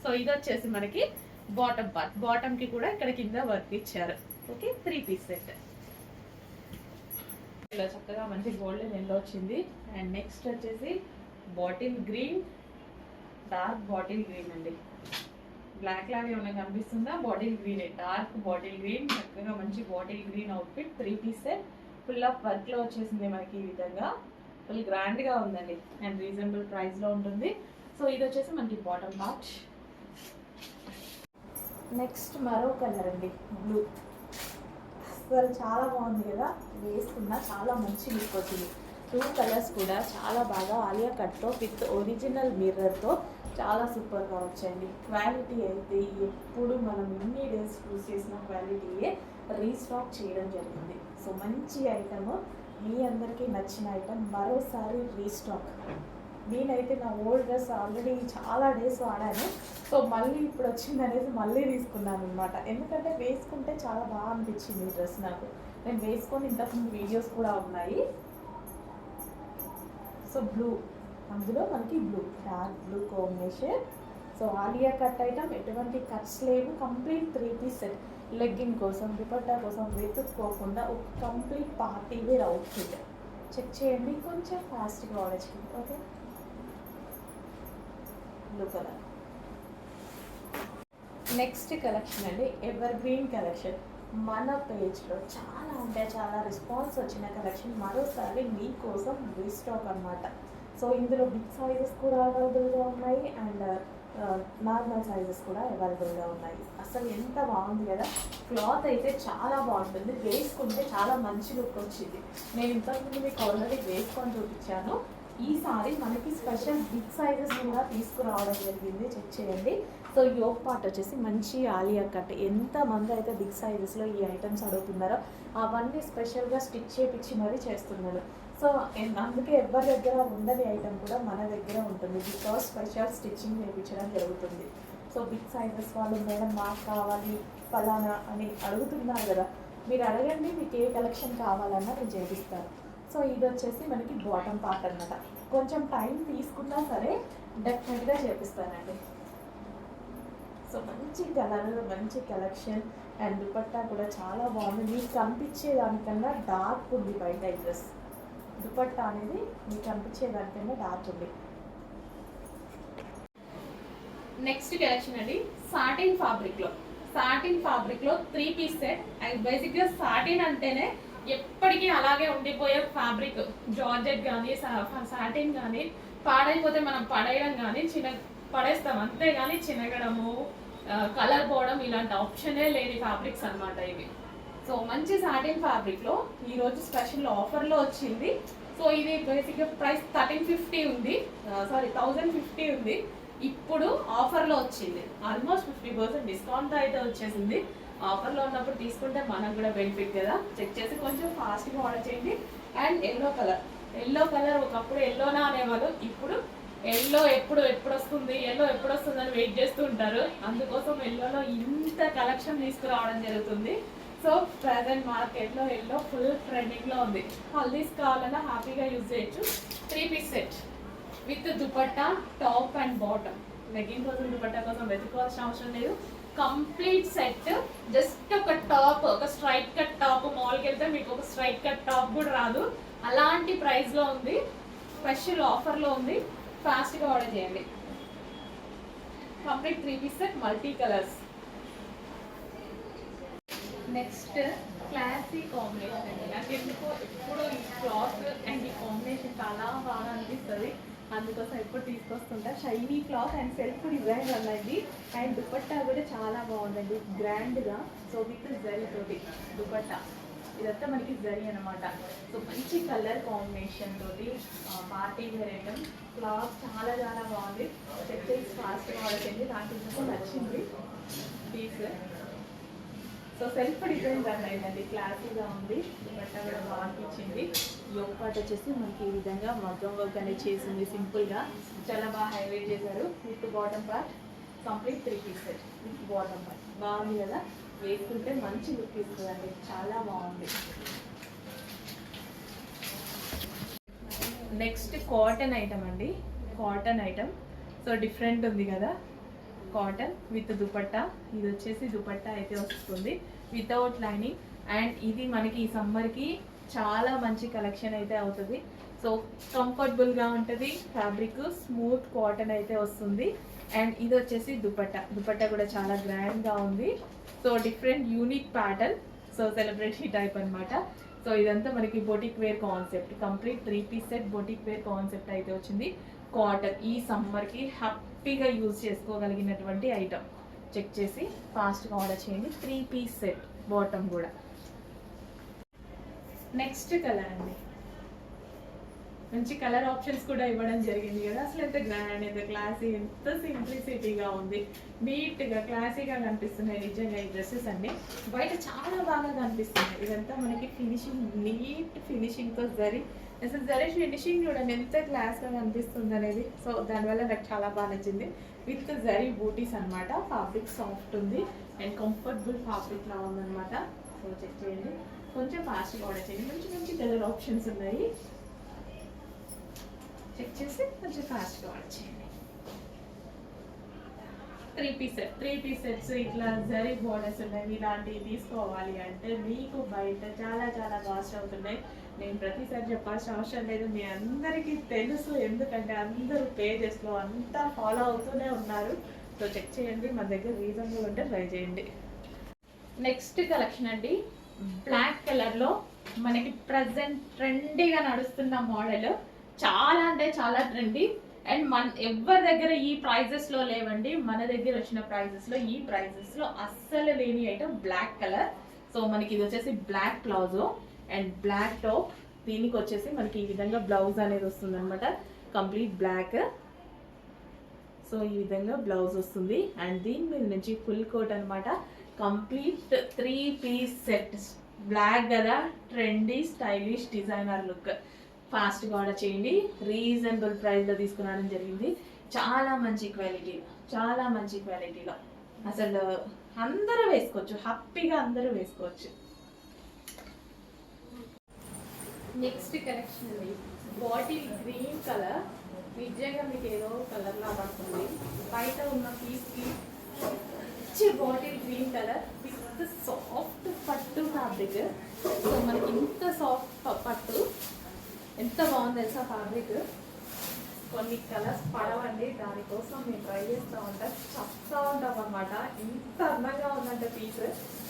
so ఇది వచ్చేసి మనకి బాటమ్ పార్ట్. బాటమ్కి కూడా ఇక్కడ కింద వర్క్ ఇచ్చారు. Okay, 3 piece set. ఇలా చక్కగా మంచి గోల్డెన్ ఎల్లో వచ్చింది. అండ్ నెక్స్ట్ వచ్చేసి bottle green, dark bottle green అండి. బ్లాక్ లాగా ఏమైనా కనిపిస్తుందా? Bottle green, dark bottle green, చక్కగా మంచి bottle green outfit, 3 piece set, full of work లో వచ్చేసింది మనకి. ఈ విధంగా ఫుల్ గ్రాండ్ గా ఉందండి అండ్ రీజనబుల్ ప్రైస్ లో ఉంటుంది. సో ఇది వచ్చేసి మనకి బాటమ్ పార్ట్. నెక్స్ట్ మరో కలర్ అండి, బ్లూ. అసలు చాలా బాగుంది కదా, వేసుకున్నా చాలా మంచి లుక్ వచ్చింది. 2 కలర్స్ కూడా చాలా బాగా ఆలియా కట్తో విత్ ఒరిజినల్ మిర్రర్తో చాలా సూపర్గా వచ్చాయండి. క్వాలిటీ అయితే ఎప్పుడు మనం ఇన్ని డేస్ యూజ్ చేసిన క్వాలిటీయే రీస్టాక్ చేయడం జరిగింది. సో మంచి ఐటమ్, మీ అందరికీ నచ్చిన ఐటమ్ మరోసారి రీస్టాక్. నేనైతే నా ఓల్డ్ డ్రెస్ ఆల్రెడీ చాలా డేస్ వాడాను. సో మళ్ళీ ఇప్పుడు వచ్చింది అనేది మళ్ళీ తీసుకున్నాను అనమాట. ఎందుకంటే వేసుకుంటే చాలా బాగా అనిపించింది ఈ డ్రెస్ నాకు. నేను వేసుకొని ఇంతకుముందు వీడియోస్ కూడా ఉన్నాయి. సో బ్లూ, అందులో మనకి blue, dark blue combination. So Alia cut item, ఎటువంటి కట్స్ లేవు, కంప్లీట్ 3 పీస్ సెట్. లెగ్గింగ్ కోసం, దుపట్టా కోసం వెతుక్కోకుండా ఒక complete party wear outfit. Check చేయండి, కొంచెం ఫాస్ట్గా వాడచ్చు. Okay, blue colour. Next collection అండి, ఎవర్ గ్రీన్ కలెక్షన్. మన పేజ్లో చాలా అంటే చాలా రెస్పాన్స్ వచ్చిన కలెక్షన్ మరోసారి మీకోసం రీస్టాక్ అనమాట. సో ఇందులో బిగ్ సైజెస్ కూడా అవైలబుల్గా ఉన్నాయి అండ్ నార్మల్ సైజెస్ కూడా అవైలబుల్గా ఉన్నాయి. అసలు ఎంత బాగుంది కదా, క్లాత్ అయితే చాలా బాగుంటుంది, వేసుకుంటే చాలా మంచి లుక్ వచ్చింది. నేను ఇంతకుముందు మీకు ఆల్రెడీ వేసుకొని చూపించాను. ఈసారి మనకి స్పెషల్ బిగ్ సైజెస్ కూడా తీసుకురావడం జరిగింది, చెక్ చేయండి. సో యోక్ పార్ట్ వచ్చేసి మంచి ఆలియా కట్. ఎంతమంది అయితే బిగ్ సైజెస్లో ఈ ఐటమ్స్ అడుగుతున్నారో అవన్నీ స్పెషల్గా స్టిచ్ చేయించి మరీ చేస్తున్నాను. సో అందుకే ఎవరి దగ్గర ఉండని ఐటమ్ కూడా మన దగ్గర ఉంటుంది, బికాస్ స్పెషల్ స్టిచ్చింగ్ చేయించడం జరుగుతుంది. సో బిగ్ సైజెస్ వాళ్ళు మేడం మాకు కావాలి ఫలానా అని అడుగుతున్నారు కదా, మీరు అడగండి, మీకు ఏ కలెక్షన్ కావాలన్నా నేను చేపిస్తాను. సో ఇది వచ్చేసి మనకి బాటమ్ పార్ట్ అనమాట. కొంచెం టైం తీసుకున్నా సరే డెఫినెట్గా చేపిస్తానండి. సో మంచి కలర్, మంచి కలెక్షన్ అండ్ దుపట్టా కూడా చాలా బాగుంది. మీకు కనిపించే దానికన్నా డార్క్ ఉంది బయట ఈ డ్రెస్. దుపట్టా అనేది మీకు కనిపించే దానికన్నా డార్క్ ఉంది. నెక్స్ట్ కలెక్షన్ అండి, సాటిన్ ఫ్యాబ్రిక్లో. సాటిన్ ఫ్యాబ్రిక్లో 3 పీస్ సెట్. అండ్ బేసిక్గా సాటిన్ అంటేనే ఎప్పటికీ అలాగే ఉండిపోయే ఫ్యాబ్రిక్. జార్జెట్ కానీ సాటిన్ కానీ పాడైపోతే మనం పడేయడం కానీ పడేస్తాం, అంతేగాని చినగడము, కలర్ పోవడం ఇలాంటి ఆప్షనే లేని ఫ్యాబ్రిక్స్ అనమాట ఇవి. సో మంచి సాటిన్ ఫ్యాబ్రిక్లో ఈరోజు స్పెషల్ ఆఫర్లో వచ్చింది. సో ఇది బేసిక్గా ప్రైస్ 1350 ఉంది, సారీ 1050 ఉంది. ఇప్పుడు ఆఫర్లో వచ్చింది, ఆల్మోస్ట్ 50% డిస్కౌంట్ అయితే వచ్చేసింది. ఆఫర్లో ఉన్నప్పుడు తీసుకుంటే మనకు కూడా బెనిఫిట్ కదా. చెక్ చేసి కొంచెం ఫాస్ట్గా ఆర్డర్ చేయండి. And yellow colour, yellow colour ఒకప్పుడు ఎల్లోనా అనేవాళ్ళు, ఇప్పుడు ఎల్లో ఎప్పుడు వస్తుంది, ఎల్లో ఎప్పుడు వస్తుంది అని వెయిట్ చేస్తూ ఉంటారు. అందుకోసం ఎల్లోలో ఇంత కలెక్షన్ తీసుకురావడం జరుగుతుంది. సో ప్రెజెంట్ మార్కెట్లో ఎల్లో ఫుల్ ట్రెండింగ్లో ఉంది. హల్దీస్ కావాలన్నా హ్యాపీగా యూజ్ చేయొచ్చు. 3 piece set with dupatta, top and bottom. Legging కోసం, దుపట్టా కోసం వెతుకోవాల్సిన అవసరం లేదు. Complete set. జస్ట్ ఒక టాప్, ఒక స్ట్రైట్ కట్ టాప్, మాల్కి వెళ్తే మీకు ఒక స్ట్రైట్ కట్ టాప్ కూడా రాదు, అలాంటి ప్రైస్లో ఉంది. స్పెషల్ ఆఫర్లో ఉంది, ఫాస్ట్గా ఆర్డర్ చేయండి. Complete 3 piece set, multi colours. Next classy combination అండి. నాకు ఎందుకో ఎప్పుడు ఈ క్లాత్ అండ్ ఈ కాంబినేషన్ చాలా బాగా అనిపిస్తుంది, అందుకోసం ఎప్పుడు తీసుకొస్తుంటా. Shiny cloth and self design అన్నది అండ్ దుపట్టా కూడా చాలా బాగుందండి, గ్రాండ్గా. సో విత్ జరీ తోటి దుపట్టా, ఇదంతా మనకి జరీ అనమాట. సో మంచి కలర్ కాంబినేషన్ తోటి పార్టీ వేర్ ఐటమ్. క్లాత్ చాలా చాలా బాగుంది. చెక్ చేసి ఫాస్ట్గా ఆర్డర్ చేయండి. నాకు ఇందుకు నచ్చింది piece. So self design run అయిందండి, క్లాసీగా ఉంది. దుపట్టా కూడా బాగా అనిపించింది. యోక్ పార్ట్ వచ్చేసి మనకి ఈ విధంగా మగ్గం వర్క్ అనేది చేసింది, సింపుల్గా చాలా బాగా హైలైట్ చేశారు. With bottom part, complete 3 piece set with bottom part. బాగుంది కదా, వేసుకుంటే మంచి లుక్ ఇస్తుందండి, చాలా బాగుంది. నెక్స్ట్ కాటన్ ఐటమ్ అండి, కాటన్ ఐటమ్. సో డిఫరెంట్ ఉంది కదా, కాటన్ విత్ దుపట్టా. ఇది వచ్చేసి దుపట్టా అయితే వస్తుంది వితౌట్ లైనింగ్. అండ్ ఇది మనకి ఈ సమ్మర్కి చాలా మంచి కలెక్షన్ అయితే అవుతుంది. సో సో కంఫర్టబుల్గా ఉంటుంది, ఫ్యాబ్రిక్ స్మూత్ కాటన్ అయితే వస్తుంది. అండ్ ఇది వచ్చేసి దుపట్టా కూడా చాలా గ్రాండ్గా ఉంది. So different unique pattern, so celebrity type అనమాట. సో ఇదంతా మనకి boutique wear concept, complete 3 piece set boutique wear concept అయితే వచ్చింది. కాటన్ ఈ సమ్మర్కి హ్యాపీగా యూజ్ చేసుకోగలిగినటువంటి ఐటమ్. చెక్ చేసి ఫాస్ట్గా ఆర్డర్ చేయండి. 3 పీస్ సెట్, బాటమ్ కూడా. నెక్స్ట్ కలర్ అండి, మంచి కలర్ ఆప్షన్స్ కూడా ఇవ్వడం జరిగింది కదా. అసలు ఎంత గ్రాండ్, ఎంత క్లాసీ, ఎంత సింప్లిసిటీగా ఉంది, నీట్గా క్లాసీగా కనిపిస్తున్నాయి నిజంగా ఈ డ్రెస్సెస్ అన్ని. బయట చాలా బాగా కనిపిస్తున్నాయి. ఇదంతా మనకి ఫినిషింగ్, నీట్ ఫినిషింగ్తో అసలు ఫినిషింగ్ చూడండి ఎంత క్లాస్గా కనిపిస్తుంది అనేది. సో దానివల్ల నాకు చాలా బాగా నచ్చింది. విత్ జరీ బూటీస్ అనమాట. ఫ్యాబ్రిక్ సాఫ్ట్ ఉంది అండ్ కంఫర్టబుల్ ఫ్యాబ్రిక్ లా ఉందన్నమాట. సో చెక్ చేయండి, కొంచెం ఫాస్ట్గా ఆర్డర్ చేయండి. మంచి మంచి కలర్ ఆప్షన్స్ ఉన్నాయి. చెక్ చేసి కొంచెం ఫాస్ట్గా ఆర్డర్ చేయండి. 3 పీస్ సెట్స్ ఇట్లా జరీ బోర్డర్స్ ఉన్నాయి. ఇలాంటివి తీసుకోవాలి అంటే మీకు బయట చాలా చాలా కాస్ట్ అవుతున్నాయి. నేను ప్రతిసారి చెప్పాల్సిన అవసరం లేదు, మీ అందరికీ తెలుసు. ఎందుకంటే అందరూ పేజెస్లో అంతా ఫాలో అవుతూనే ఉన్నారు. సో చెక్ చేయండి, మన దగ్గర రీజనబుల్ ఉంటే ట్రై చేయండి. నెక్స్ట్ కలెక్షన్ అండి, బ్లాక్ కలర్లో మనకి ప్రజెంట్ ట్రెండీగా నడుస్తున్న మోడల్. చాలా అంటే చాలా ట్రెండీ. అండ్ ఎవరి దగ్గర ఈ ప్రైజెస్లో లేవండి. మన దగ్గర వచ్చిన ప్రైజెస్లో, ఈ ప్రైజెస్లో అస్సలు లేని ఐటమ్ బ్లాక్ కలర్. సో మనకి ఇది వచ్చేసి black palazzo and black top. దీనికి వచ్చేసి మనకి ఈ విధంగా బ్లౌజ్ అనేది వస్తుంది అనమాట, కంప్లీట్ బ్లాక్. సో ఈ విధంగా బ్లౌజ్ వస్తుంది అండ్ దీని మీద నుంచి ఫుల్ కోట్ అనమాట. కంప్లీట్ 3 పీస్ సెట్, బ్లాక్ కదా, ట్రెండీ స్టైలిష్ డిజైనర్ లుక్. ఫాస్ట్గా ఆర్డర్ చేయండి. రీజనబుల్ ప్రైస్లో తీసుకురావడం జరిగింది. చాలా మంచి క్వాలిటీలో అసలు అందరూ వేసుకోవచ్చు, హ్యాపీగా అందరూ వేసుకోవచ్చు. నెక్స్ట్ కలెక్షన్ అండి, బాటిల్ గ్రీన్ కలర్. నిజంగా మీకు ఏదో కలర్ లా పడుతుంది. బయట ఉన్న పీస్కి bottle green colour with soft పట్టు ఫ్యాబ్రిక్. సో మనకి ఇంత సాఫ్ట్ పట్టు ఎంత బాగుంది తెలుసా ఫ్యాబ్రిక్. కొన్ని కలర్స్ పడవండి, దానికోసం మేము ట్రై చేస్తూ ఉంటాం, చెప్తా ఉంటాం అనమాట. ఇంత అందంగా ఉందంటే పీస్.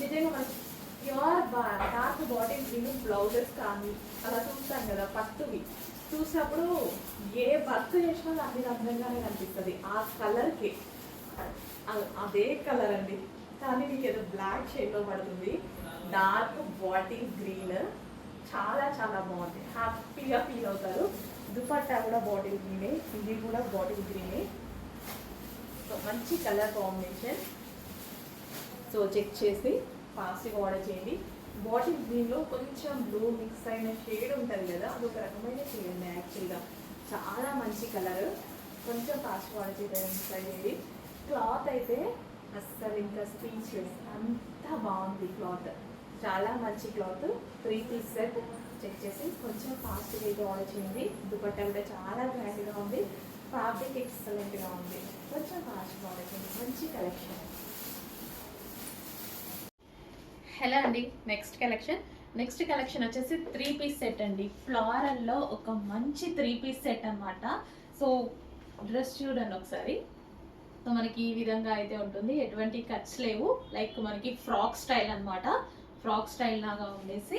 నిజంగా మనకి pure dark bottle green blouses కానీ అలా చూస్తాం కదా పట్టువి, చూసినప్పుడు ఏ వర్క్ చేసినా దాని మీద అందంగానే కనిపిస్తుంది. ఆ కలర్కి అదే కలర్ అండి, కానీ మీకు ఏదో బ్లాక్ షేడ్లో పడుతుంది. డార్క్ బాటిల్ గ్రీన్ చాలా చాలా బాగుంది, హ్యాపీగా ఫీల్ అవుతారు. దుపట్టా కూడా బాటిల్ గ్రీనే, ఇది కూడా బాటిల్ గ్రీనే. సో మంచి కలర్ కాంబినేషన్. సో చెక్ చేసి ఫాస్ట్గా ఆర్డర్ చేయండి. బాటిల్ గ్రీన్లో కొంచెం బ్లూ మిక్స్ అయిన షేడ్ ఉంటుంది కదా, అదొక రకమైన షేడ్ ఉంది యాక్చువల్గా. చాలా మంచి కలర్. కొంచెం ఫాస్ట్గా ఆర్డర్ చేయండి. క్లాత్ అయితే అస్సలు ఇంకా స్పీచ్లెస్, అంత బాగుంది క్లాత్. చాలా మంచి క్లాత్. 3 piece set. చెక్ చేసి కొంచెం ఫాస్ట్గా అయితే ఆర్డర్ చేయండి. దుపట్టా కూడా చాలా గ్రాండ్గా ఉంది, ఫ్యాబ్రిక్ ఎక్సలెంట్గా ఉంది. కొంచెం ఫాస్ట్గా ఆర్డర్ చేయండి. మంచి కలెక్షన్. హలో అండి, నెక్స్ట్ కలెక్షన్ వచ్చేసి 3 పీస్ సెట్ అండి. ఫ్లోరల్లో ఒక మంచి 3 పీస్ సెట్ అనమాట. సో డ్రెస్ చూడండి ఒకసారి. సో మనకి ఈ విధంగా అయితే ఉంటుంది, ఎటువంటి కట్స్ లేవు. లైక్ మనకి ఫ్రాక్ స్టైల్ అనమాట, ఫ్రాక్ స్టైల్ లాగా ఉండేసి.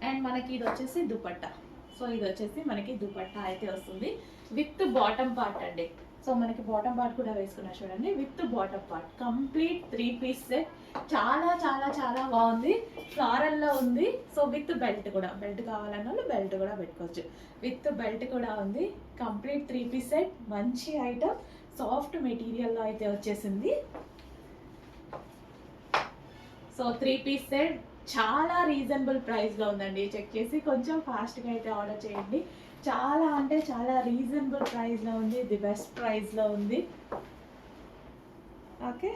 అండ్ మనకి ఇది వచ్చేసి దుపట్టా. సో ఇది వచ్చేసి మనకి దుపట్టా అయితే వస్తుంది విత్ బాటమ్ పార్ట్ అండి. సో మనకి బాటమ్ పార్ట్ కూడా వేసుకున్నా చూడండి, with bottom part. Complete 3 piece set. చాలా చాలా చాలా బాగుంది, ఫ్లోరల్లో ఉంది. సో విత్ బెల్ట్ కూడా, బెల్ట్ కావాలన్న వాళ్ళు బెల్ట్ కూడా పెట్టుకోవచ్చు. విత్ బెల్ట్ కూడా ఉంది. Complete 3 piece set. మంచి ఐటమ్, సాఫ్ట్ మెటీరియల్లో అయితే వచ్చేసింది. సో 3 పీస్ సెట్ చాలా రీజనబుల్ ప్రైస్లో ఉందండి. చెక్ చేసి కొంచెం ఫాస్ట్గా అయితే ఆర్డర్ చేయండి. చాలా అంటే చాలా రీజనబుల్ ప్రైస్లో ఉంది, ది బెస్ట్ ప్రైస్లో ఉంది. ఓకే,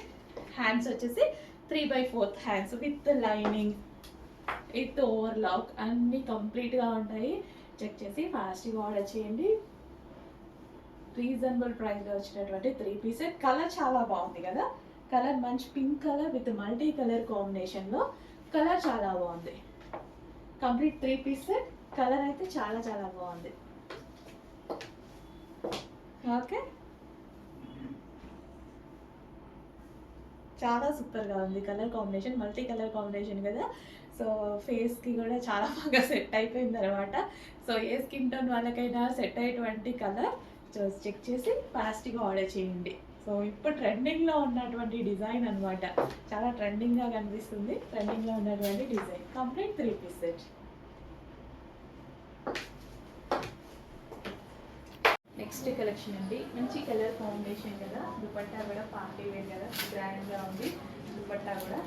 హ్యాండ్స్ వచ్చేసి 3/4 hands with lining, with overlock అన్నీ కంప్లీట్గా ఉంటాయి. చెక్ చేసి ఫాస్ట్గా ఆర్డర్ చేయండి. రీజనబుల్ ప్రైస్లో వచ్చినటువంటి 3 పీస్ సెట్. కలర్ చాలా బాగుంది కదా, కలర్ మంచి pink colour with multi colour కాంబినేషన్లో. కలర్ చాలా బాగుంది. Complete 3 piece set. కలర్ అయితే చాలా చాలా బాగుంది. ఓకే, చాలా సూపర్గా ఉంది colour combination, multi colour combination కదా. సో ఫేస్కి కూడా చాలా బాగా సెట్ అయిపోయింది అనమాట. సో ఏ స్కిన్ టోన్ వాళ్ళకైనా సెట్ అయ్యేటువంటి కలర్ చెక్ చేసి ఫాస్ట్గా ఆర్డర్ చేయండి. సో ఇప్పుడు ట్రెండింగ్లో ఉన్నటువంటి డిజైన్ అనమాట, చాలా ట్రెండింగ్గా కనిపిస్తుంది. ట్రెండింగ్లో ఉన్నటువంటి design complete 3 piece set. Next collection అండి, మంచి కలర్ కాంబినేషన్ కదా. దుపట్టా కూడా పార్టీ వేర్ కదా, గ్రాండ్గా ఉంది దుపట్టా కూడా.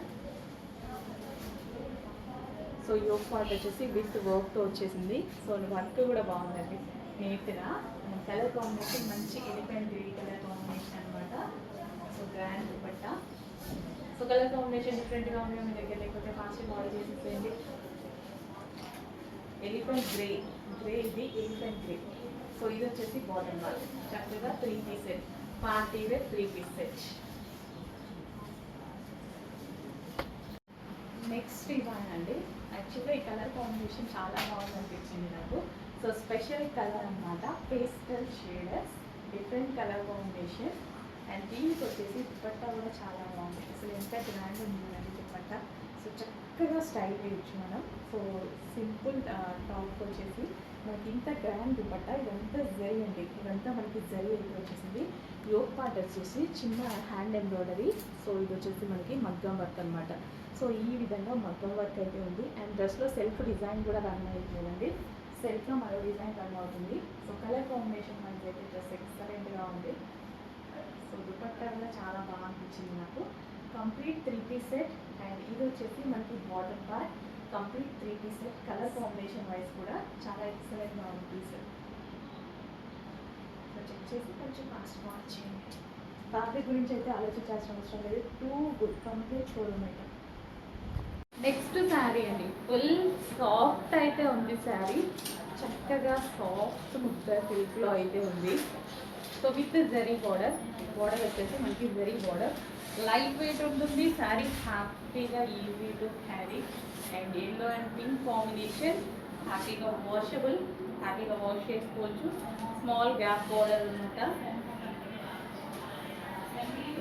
సో యోగ్ పార్ట్ వచ్చేసి విత్ వర్క్తో వచ్చేసింది. సో వర్క్ కూడా బాగుందండి నీట్గా. కలర్ కాంబినేషన్ మంచి ఎలిఫెంట్ గ్రీన్ కలర్ కాంబినేషన్ అనమాట. So grand dupatta. So colour combination డిఫరెంట్గా ఉంది మీ దగ్గర, లేకపోతే ఫాస్ట్గా ఆర్డర్ చేసేసేయండి. ఎలిఫెంట్ గ్రే, గ్రే ఇది ఎలిఫెంట్ గ్రే. సో ఇది వచ్చేసి బాటమ్ వర్క్, చక్కగా 3 piece set, party wear 3 piece set. Next ఇవ్వాలండి, యాక్చువల్గా ఈ కలర్ కాంబినేషన్ చాలా బాగుంది అనిపించింది నాకు. సో స్పెషల్ కలర్ అనమాట, pastel shaders, different colour combination. And దీనికి వచ్చేసి దుపట్టా కూడా చాలా బాగుంది. అసలు ఎంత గ్రాండ్ ఉందండి దుపట్టా. సో చక్కగా స్టైల్ వేయచ్చు మనం. సో సింపుల్ టాప్ వచ్చేసి మనకి ఇంత గ్రాండ్ దుపట్టా. ఇదంతా జరీ అండి, ఇదంతా మనకి జరీ అయితే వచ్చేసింది. యోగ్ పార్ట్ వచ్చేసి చిన్న హ్యాండ్ ఎంబ్రాయిడరీ. సో ఇది వచ్చేసి మనకి మగ్గం వర్క్ అనమాట. సో ఈ విధంగా మగ్గం వర్క్ అయితే ఉంది. అండ్ డ్రెస్లో సెల్ఫ్ డిజైన్ కూడా రన్ అవుతుందండి, సెల్ఫ్లో మరో డిజైన్ రన్ అవుతుంది. సో కలర్ కాంబినేషన్ మనకి అయితే డ్రెస్ ఎక్సలెంట్గా ఉంది. సో దుపట్టా కూడా చాలా బాగా అనిపించింది నాకు. Complete 3 piece set. అండ్ ఇది వచ్చేసి మనకి bottom part, complete 3 piece set. Colour combination wise కూడా చాలా ఎక్సలెంట్గా ఉంది పీస్. సో చెక్ చేసి కొంచెం ఫాస్ట్ వాచ్ చేయండి. ఫ్యాబ్రిక్ గురించి అయితే ఆలోచించాల్సిన అవసరం లేదు, టూ గుడ్, కంప్లీట్ షోరూమ్ అయితే. నెక్స్ట్ శారీ అండి, ఫుల్ సాఫ్ట్ అయితే ఉంది శారీ, చక్కగా సాఫ్ట్ ముద్ద సిల్క్లో అయితే ఉంది. So with zari border, border వచ్చేసి మనకి జరీ బార్డర్, లైట్ వెయిట్ ఉంటుంది శారీ, హ్యాపీగా easy to carry. And yellow and pink combination, హ్యాపీగా వాషబుల్, హ్యాపీగా వాష్ చేసుకోవచ్చు. స్మాల్ గ్యాప్ బార్డర్ అనమాట,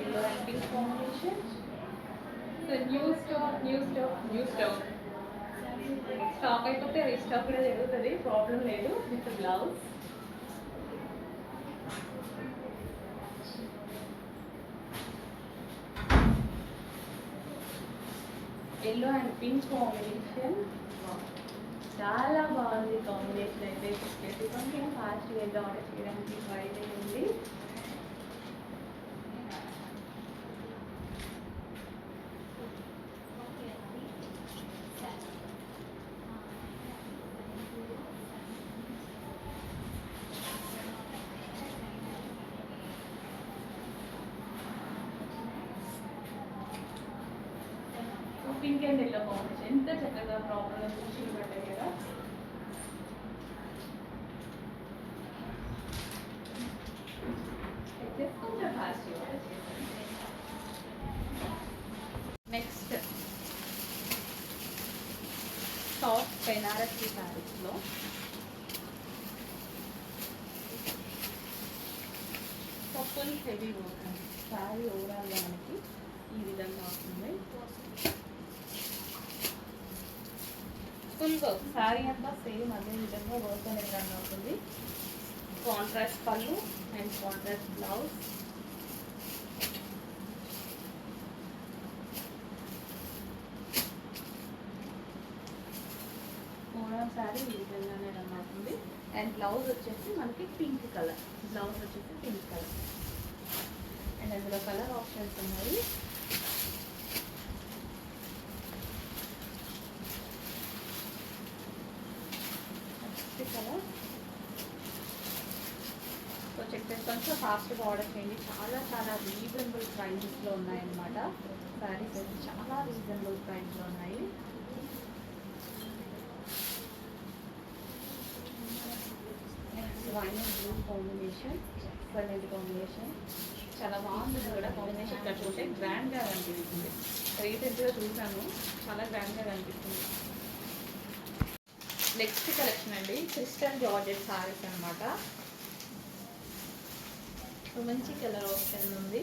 yellow and pink combination. So new stock stock అయిపోతే రీస్టాక్ కూడా జరుగుతుంది, ప్రాబ్లం లేదు. With blouse, yellow and pink combination, చాలా బాగుంది కాంబినేషన్ అయితే. కొంచెం ఫాస్ట్గా అయితే ఆర్డర్ చేయడానికి ట్రై చేయండి. పింక్ అండ్ ఎల్లో కాంబినేషన్ ఎంత చక్కగా ప్రాపర్గా చూసి పడ్డాయి కదా. కొంచెం ఫాస్ట్. నెక్స్ట్ సాఫ్ట్ బెనారసీ శారీస్లో ఫుల్ హెవీ వర్క్ అండి. శారీ ఓవరాల్గా మనకి ఈ విధంగా వస్తుంది, ఫుల్ వర్క్. శారీ అంతా సేమ్ అదే విధంగా వర్క్ అనేది రన్ అవుతుంది. కాంట్రాస్ట్ పళ్ళు and contrast blouse. Overall sari ఈ విధంగానే రన్ అవుతుంది. అండ్ బ్లౌజ్ వచ్చేసి మనకి పింక్ కలర్, బ్లౌజ్ వచ్చేసి పింక్ కలర్. అండ్ అందులో కలర్ ఆప్షన్స్ ఉన్నాయి. కలర్. సో చెక్ చేసి కొంచెం ఫాస్ట్గా ఆర్డర్ చేయండి. చాలా రీజనబుల్ ప్రైజెస్లో ఉన్నాయన్నమాట. శారీస్ అయితే చాలా రీజనబుల్ ప్రైస్లో ఉన్నాయి. Wine and blue combination, colour combination చాలా బాగుంటుంది కూడా. కాంబినేషన్ కట్టుకుంటే గ్రాండ్గా కనిపిస్తుంది. రీసెంట్గా చూసాను, చాలా గ్రాండ్గా కనిపిస్తుంది. నెక్స్ట్ కలెక్షన్ అండి, క్రిస్టల్ జార్జెట్ శారీస్ అనమాట. మంచి కలర్ ఆప్షన్ ఉంది.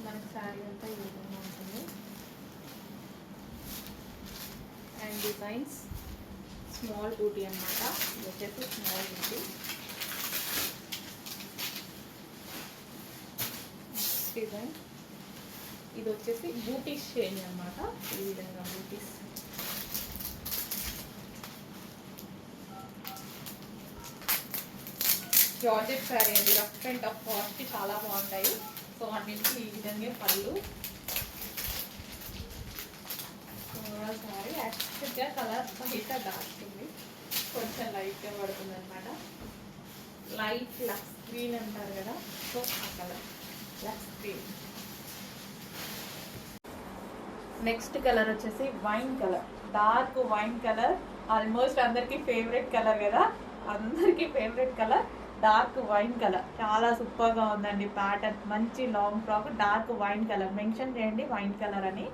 మనకి శారీ అంతా ఈ విధంగా ఉంటుంది. అండ్ డిజైన్స్ స్మాల్ బూటీ అన్నమాట. ఇది వచ్చేసి స్మాల్ బూటీ. డిజైన్ ఇది వచ్చేసి బూటీస్ చేంజ్ అన్నమాట. ఈ విధంగా బూటీస్. జార్జెట్ శారీ అండి. రఫ్ అండ్ టఫ్ కాస్ట్ చాలా బాగుంటాయి. సో అన్నింటికి ఈ విధంగా పళ్ళు. శారీ యాక్చువల్గా కలర్ బయట డార్క్ ఉంది, కొంచెం లైట్గా పడుతుంది అనమాట. లైట్ లక్స్ గ్రీన్ అంటారు కదా, సో ఆ colour lux green. Next colour వచ్చేసి wine colour, dark wine colour. Almost అందరికి ఫేవరెట్ కలర్ కదా, అందరికి favourite colour dark wine colour. చాలా సూపర్ గా ఉందండి ప్యాటర్న్. మంచి long frock dark wine colour. Mention చేయండి వైన్ కలర్ అని.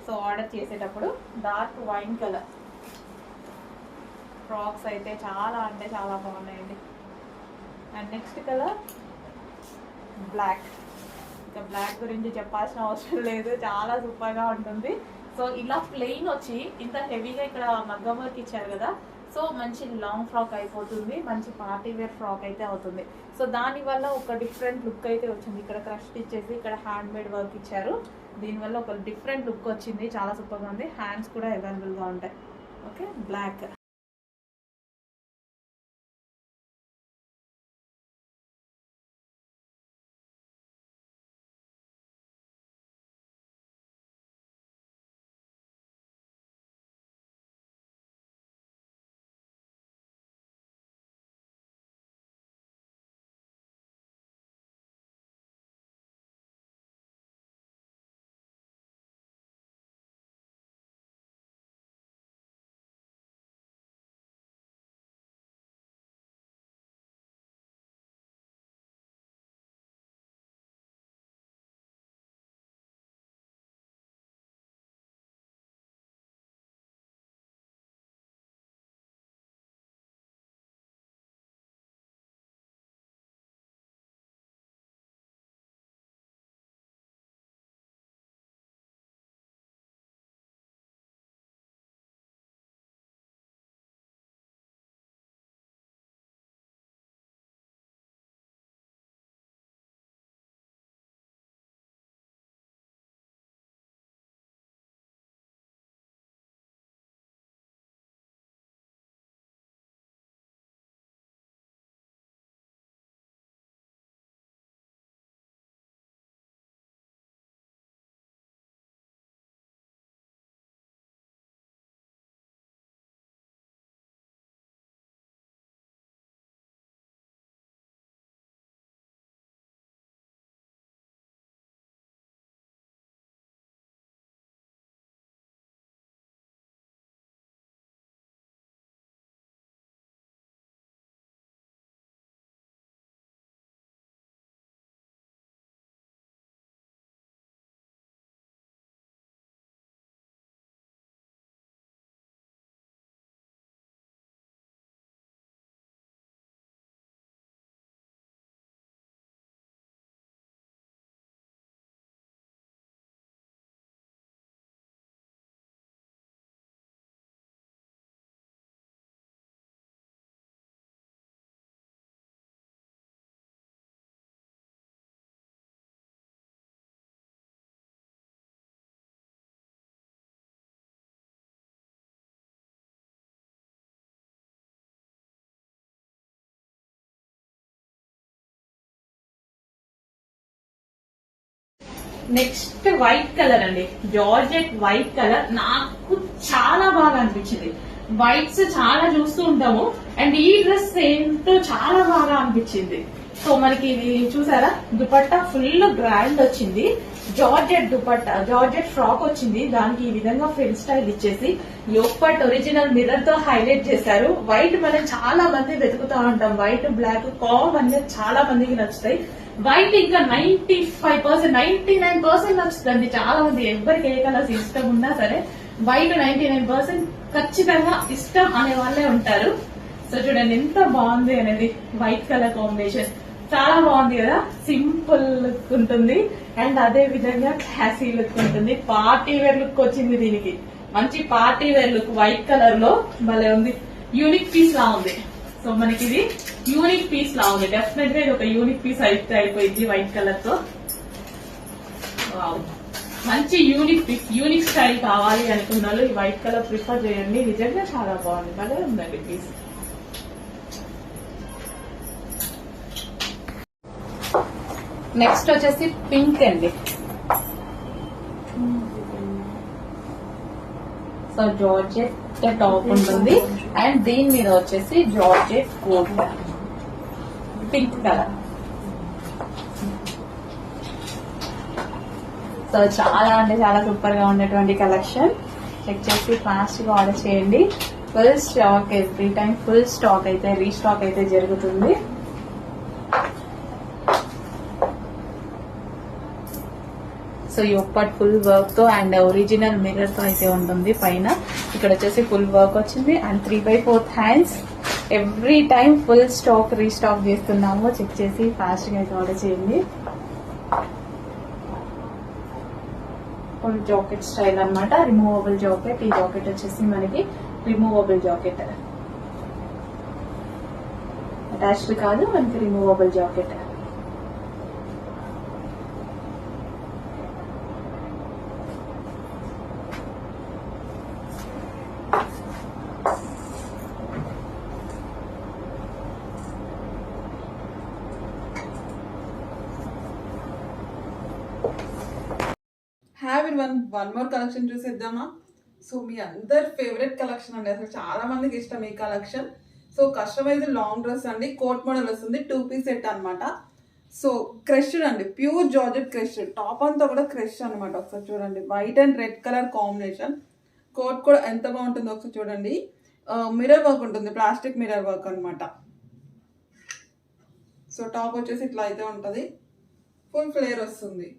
సో ఆర్డర్ చేసేటప్పుడు డార్క్ వైన్ కలర్ ఫ్రాక్స్ అయితే చాలా అంటే చాలా బాగున్నాయండి. And next colour black. ఇంకా బ్లాక్ గురించి చెప్పాల్సిన అవసరం లేదు, చాలా సూపర్గా ఉంటుంది. సో ఇలా ప్లెయిన్ వచ్చి ఇంత హెవీగా ఇక్కడ మగ్గం వర్క్ ఇచ్చారు కదా, సో మంచి లాంగ్ ఫ్రాక్ అయిపోతుంది, మంచి పార్టీ వేర్ ఫ్రాక్ అయితే అవుతుంది. సో దానివల్ల ఒక డిఫరెంట్ లుక్ అయితే వచ్చింది. ఇక్కడ క్రష్ ఇచ్చేసి ఇక్కడ హ్యాండ్ మేడ్ వర్క్ ఇచ్చారు, దీనివల్ల ఒక డిఫరెంట్ లుక్ వచ్చింది. చాలా సూపర్గా ఉంది. హ్యాండ్స్ కూడా అవైలబుల్గా ఉంటాయి. Okay, black. Next white colour అండి, జార్జెట్ వైట్ కలర్. నాకు చాలా బాగా అనిపించింది. వైట్స్ చాలా చూస్తూ ఉంటాము, అండ్ ఈ డ్రెస్ ఏంటో చాలా బాగా అనిపించింది. సో మనకి ఇది చూసారా, దుపట్టా ఫుల్ గ్రాండ్ వచ్చింది. జార్జెట్ దుపట్టా, జార్జెట్ ఫ్రాక్ వచ్చింది. దానికి ఈ విధంగా ఫ్రిల్ స్టైల్ ఇచ్చేసి యోగపట్ ఒరిజినల్ మిర్రర్ తో హైలైట్ చేశారు. వైట్ మనం చాలా మంది వెతుకుతా ఉంటాం, వైట్ బ్లాక్ కామన్ గా చాలా మందికి నచ్చుతాయి. వైట్ ఇంకా 95%, 99% నచ్చుతుంది చాలా మంది. ఎవరికి ఏ కలర్స్ ఇష్టం ఉన్నా సరే వైట్ 99% ఖచ్చితంగా ఇష్టం అనే వాళ్ళే ఉంటారు. సో చూడండి ఎంత బాగుంది అనేది, వైట్ కలర్ కాంబినేషన్ చాలా బాగుంది కదా, సింపుల్ లుక్ ఉంటుంది అండ్ అదే విధంగా క్లాసీ లుక్ ఉంటుంది. పార్టీ వేర్ లుక్ వచ్చింది దీనికి, మంచి party wear look white colour లో భలే ఉంది. యూనిక్ పీస్ లా ఉంది. సో మనకి ఇది యూనిక్ పీస్ లా ఉంది. డెఫినెట్ గా ఇది ఒక యూనిక్ పీస్ అయితే అయిపోయింది వైట్ కలర్ తో. మంచి యూనిక్ పీస్, యూనిక్ స్టైల్ కావాలి అనుకున్నారు ఈ వైట్ కలర్ ప్రిఫర్ చేయండి. నిజంగా చాలా బాగుంది, భలే ఉందండి పీస్. నెక్స్ట్ వచ్చేసి పింక్ అండి. సో జార్జెట్ టాప్ ఉంటుంది అండ్ దీని మీద వచ్చేసి georgette coat, pink colour. So చాలా అంటే చాలా సూపర్ గా ఉండేటువంటి కలెక్షన్. చెక్ చేసి ఫాస్ట్ గా ఆర్డర్ చేయండి. Full stock, every time full stock అయితే రీస్టాక్ అయితే జరుగుతుంది. సో ఈ ఒప్పటి ఫుల్ వర్క్ తో అండ్ ఒరిజినల్ మిర్రర్ తో అయితే ఉంటుంది. పైన ఇక్కడ వచ్చేసి ఫుల్ వర్క్ వచ్చింది and 3/4 hands. Every time full stock restock చేస్తున్నాము. చెక్ చేసి ఫాస్ట్ గా అయితే ఆర్డర్ చేయండి. ఫుల్ జాకెట్ స్టైల్ అన్నమాట, రిమూవబుల్ జాకెట్. ఈ జాకెట్ వచ్చేసి మనకి రిమూవబుల్ జాకెట్, అటాచ్డ్ కాదు, మనకి removable jacket. One more collection చూసేద్దామా. సో మీ అందరి ఫేవరెట్ కలెక్షన్ అండి, అసలు చాలా మందికి ఇష్టం ఈ collection. So customise long dress అండి, కోట్ మోడల్ వస్తుంది, 2 పీస్ సెట్ అనమాట. సో క్రష్డ్ అండి, ప్యూర్ జార్జెట్ క్రష్డ్. టాప్ అంతా కూడా క్రష్ అనమాట. ఒకసారి చూడండి, white and red colour combination. Coat కూడా ఎంత బాగుంటుందో ఒకసారి చూడండి. మిర్రర్ వర్క్ ఉంటుంది, ప్లాస్టిక్ మిర్రర్ వర్క్ అనమాట. సో టాప్ వచ్చేసి ఇట్లా అయితే ఉంటుంది, ఫుల్ ఫ్లేర్ వస్తుంది.